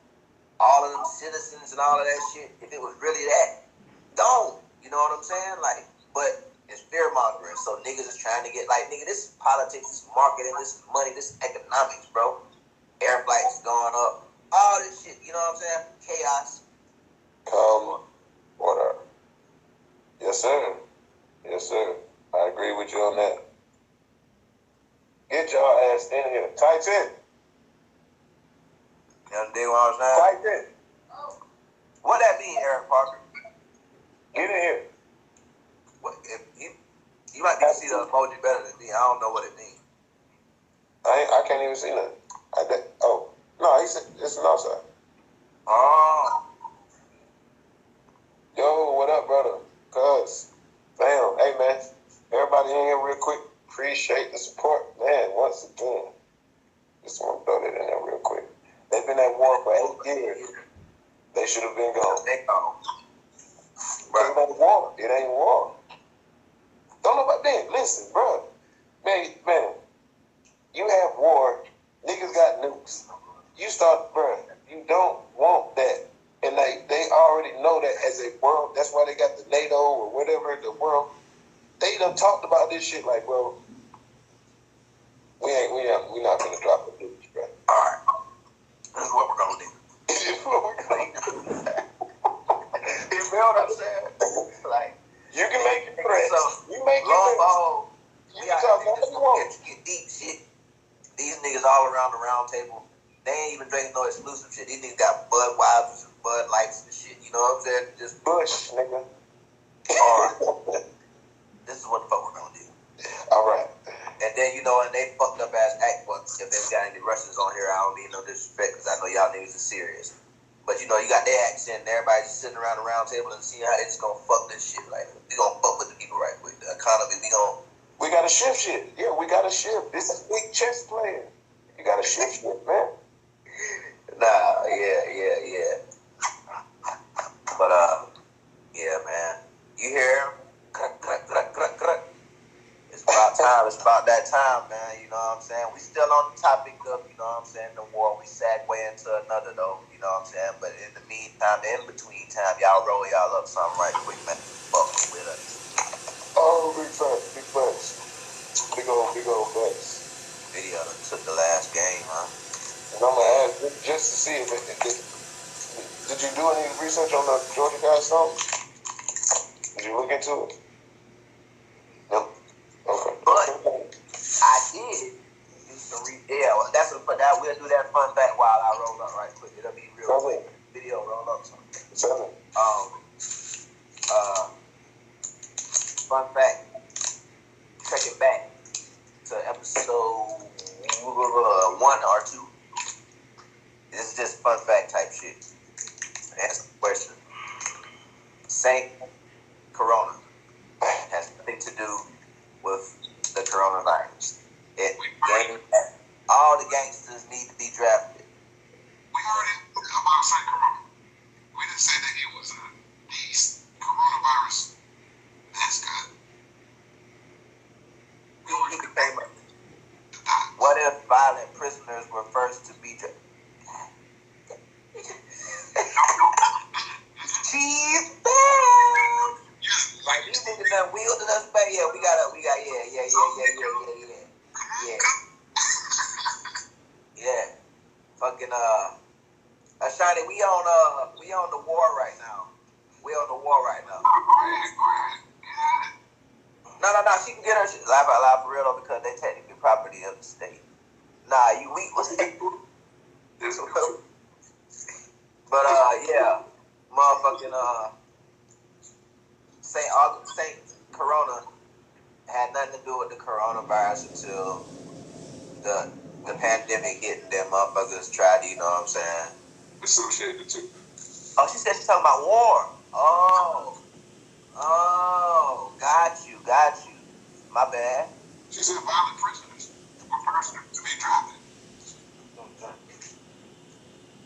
all of them citizens and all of that shit, if it was really that, don't. You know what I'm saying? Like, but it's fear mongering. So niggas is trying to get like, nigga, this is politics, this is marketing, this is money, this is economics, bro. Air flights going up, all this shit, you know what I'm saying? Chaos. Order. Yes, sir. Yes, sir. I agree with you on that. Get your ass in here. Tight in. You know what I'm saying? Tight in. What that mean, Eric Parker? Get in here. What if you might be able to see the emoji better than me. I don't know what it means. I can't even see nothing. No, he said it's an outside. Oh. Yo, what up, brother? Cuz, fam, hey man, everybody in here real quick. Appreciate the support, man. Once again, just want to throw that in there real quick. They've been at war for 8 years. They should have been gone. They gone. It ain't war. It ain't war. Don't know about that. Listen, bro. Man, you have war. Niggas got nukes. You start, bro. You don't want that. And they already know that as a world. That's why they got the NATO or whatever, the world. They done talked about this shit like, bro, we not gonna drop the nukes, bro. Alright. This is what we're gonna do. This is what we're gonna do. You feel what I'm saying? Like, you can make it threats. So, You make it long threats. ball. You can talk all you want. Get deep shit. These niggas all around the round table, they ain't even drinking no exclusive shit. These niggas got Budweisers and Bud Lights and shit. You know what I'm saying? Just Bush, nigga. Alright. This is what the fuck we're gonna do. Alright. And then, you know, and they fucked up ass act books. If they got any Russians on here, I don't mean no disrespect because I know y'all niggas are serious. But, you know, you got their accent and everybody just sitting around the round table and seeing how they just gonna fuck this shit. Like, we gonna fuck with the people right quick. The economy, we gotta shift shit. Yeah, we gotta shift. This is big chess playing. You gotta shift shit, man. Nah, yeah. But, yeah, man. You hear him? It's about time. It's about that time, man. You know what I'm saying? We still on the topic of, you know what I'm saying, the war. We segue into another, though. You know what I'm saying? But in the meantime, in between time, y'all roll y'all up something right quick, man. Fuck with us. Oh, big facts, big facts. Big old facts. Video that took the last game, huh? And I'm gonna ask just to see if did you do any research on the Georgia guys song? Did you look into it? No. Okay. But I did do some well, we'll do that fun fact while I roll up right quick. It'll be real quick. Video roll up something. Fun fact. Check it back to episode 1 or 2. This is just fun fact type shit. Answer the question. Saint Corona has nothing to do with the coronavirus. All the gangsters need to be drafted. We heard it about Saint Corona. We didn't say that he was the coronavirus mascot. He became what if violent prisoners were first to be drafted? She's back. Like these niggas done wielded us back. Yeah. Fucking Ashani, we on the war right now. We on the war right now. No. She can get her shit live out loud for real though, because they technically property of the state. Nah, you weak. But yeah, motherfucking Saint Corona had nothing to do with the coronavirus until the pandemic hit and them motherfuckers tried to, you know what I'm saying? Associated too. Oh, she said she's talking about war. Oh, got you. My bad. She said violent prisoners were first to be drafted.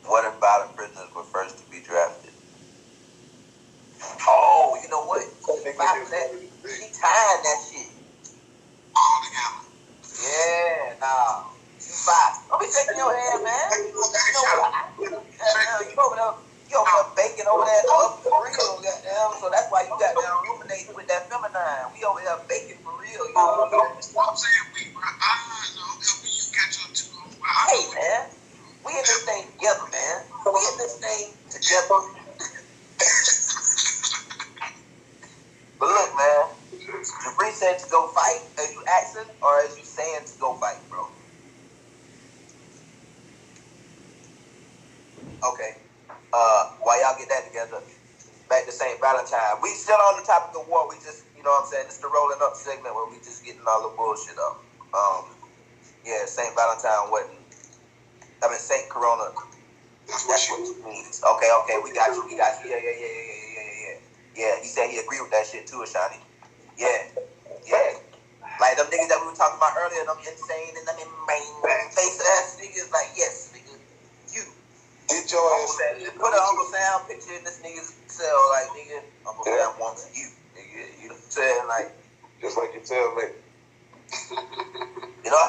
What if violent prisoners were first to be drafted? Oh, you know what? She tying that shit. All together. Yeah, nah. You fine. Don't be shaking your head, man. You over there baking over there up for real, goddamn. So that's why you goddamn ruminating with that feminine. We over here baking for real, you know what I'm saying? I'm saying we, bro. I'm helping you catch up to them. Hey, man. We in this thing together, man. We in this thing together. But look, man. Jabri said to go fight. Are you asking or are you saying to go fight, bro? Okay. While y'all get that together, back to St. Valentine. We still on the topic of war. We just, you know what I'm saying, it's the rolling up segment where we just getting all the bullshit up. Yeah, St. Valentine wasn't, St. Corona. That's what she means. Okay, we got you. Yeah, he said he agreed with that shit too, Ashani. Yeah. Like them niggas that we were talking about earlier, them insane and them face ass niggas, like, yes, nigga, you. Get your ass. Put an Uncle Sam picture in this nigga's cell, like, nigga, Uncle Sam wants you, nigga. You know what I'm saying? Like, just like you tell me. You know?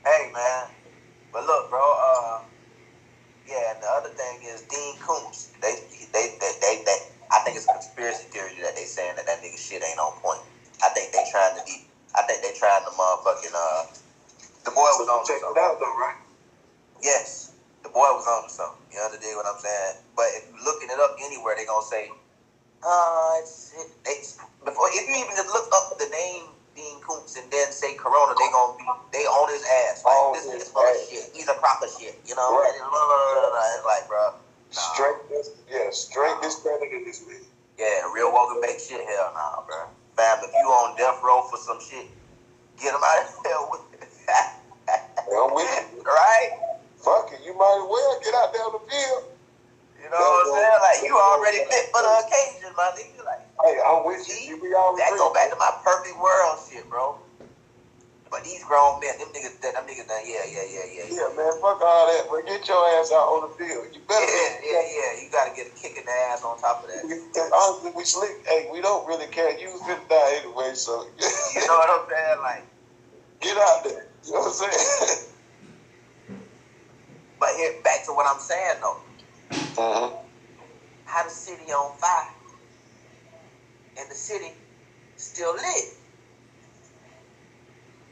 Hey, man. But look, bro, yeah, and the other thing is Dean Koontz. They I think it's a conspiracy theory that they saying that nigga shit ain't on point. I think they trying to motherfucking, the boy was on check something. It out though, right? Yes, the boy was on something. You understand what I'm saying? But if you looking it up anywhere, they gonna say, if you even just look up the name Dean Koontz and then say Corona, they on his ass. Like, this is full of shit. He's a crock of shit. You know? Right. It's like, bro. Nah. Straight discredited this man. Yeah, real welcome back shit. Hell nah, bro. Fam, if you on death row for some shit, get him out of hell with it. I'm with you. Right? Fuck it, you might as well get out there on the field. You know what I'm saying? Like, you already fit for the occasion, my nigga. Like, hey, I'm with you. That go back to my perfect world shit, bro. But these grown men, them niggas, yeah. Yeah, man, fuck all that. But get your ass out on the field. You better. Yeah. You gotta get a kick in the ass on top of that. Honestly, we slick. Hey, we don't really care. You was finna die anyway, so. You know what I'm saying? Like, get out there. You know what I'm saying? But here, back to what I'm saying though. How the city on fire and the city still lit.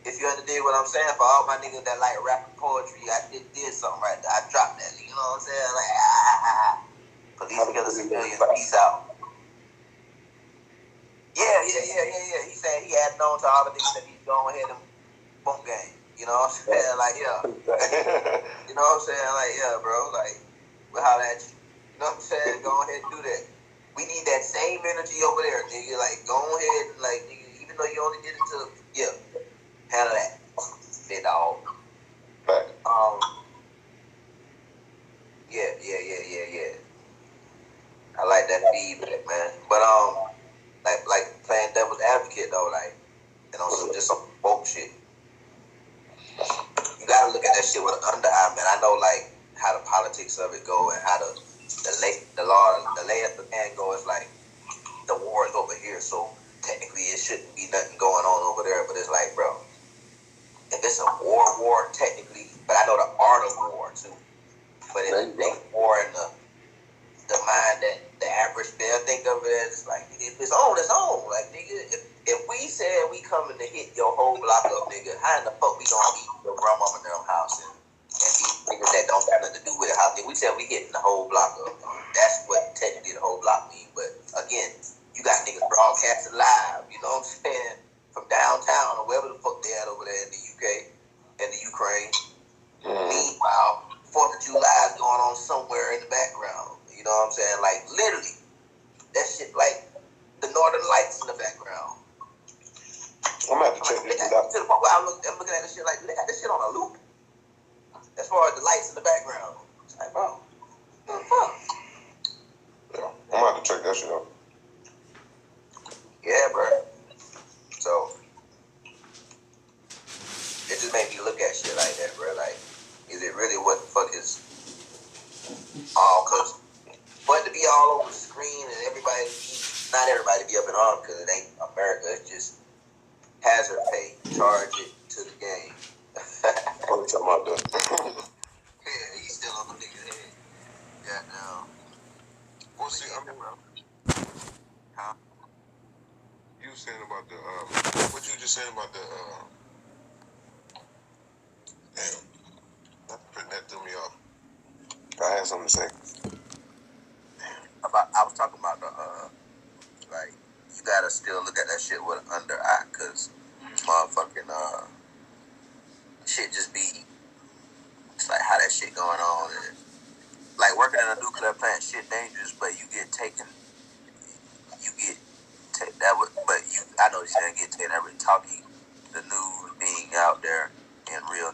If you understand what I'm saying, for all my niggas that like rapping poetry, I did something right there. I dropped that. You know what I'm saying? Like, police kill the civilians. Peace out. Yeah. He said he had known to all the niggas that he's going ahead and boom game. You know what I'm saying? Like, yeah. You know what I'm saying? Like, yeah, bro. Like, we'll holler at you. You know what I'm saying? Go ahead and do that. We need that same energy over there, nigga. Like, go ahead and, like, nigga, even though you only did it to, handle that. Big dog. Yeah. I like that feedback, man. But, like playing devil's advocate, though, like, you know, just some woke shit. You gotta look at that shit with an under eye, man. I know, like, how the politics of it go and how the lay of the land go is like, the war is over here, so technically it shouldn't be nothing going on over there, but it's like, bro, if it's a war, technically, but I know the art of war, too. But it's a war in the mind that the average bear think of it as, like, if it's on, it's on. Like, nigga, if we said we coming to hit your whole block up, nigga, how in the fuck we gonna eat your grandmama in their house and these niggas that don't have nothing to do with it, house. We said we hitting the whole block up. That's what technically the whole block means. But again, you got niggas broadcasting live. You know what I'm saying? From downtown or wherever the fuck they at over there in the UK and the Ukraine. Meanwhile, 4th of July is going on somewhere in the background. You know what I'm saying? Like literally, that shit like the Northern Lights in the background. I'm gonna have to check this out. To the point where I'm looking at this shit like they got this shit on a loop. As far as the lights in the background, it's like, bro, what the fuck? Yeah, I'm gonna have to check that shit out. Yeah, bro. So it just made me look at shit like that, bro. Like, is it really what the fuck is all? Cause for it to be all over the screen and not everybody be up in arms because it ain't America. It's just hazard pay, charge it to the game. What are you talking about that? Yeah, he's still on the nigga's head. Goddamn. Well, see, I mean, Huh? you saying about the what you just saying about the damn, that threw me off. I had something to say. I was talking about the like you gotta still look at that shit with an under eye, cause motherfucking shit just be it's like how that shit going on and like working in a nuclear plant shit dangerous, but you get that would but you I know you're saying get taken every talkie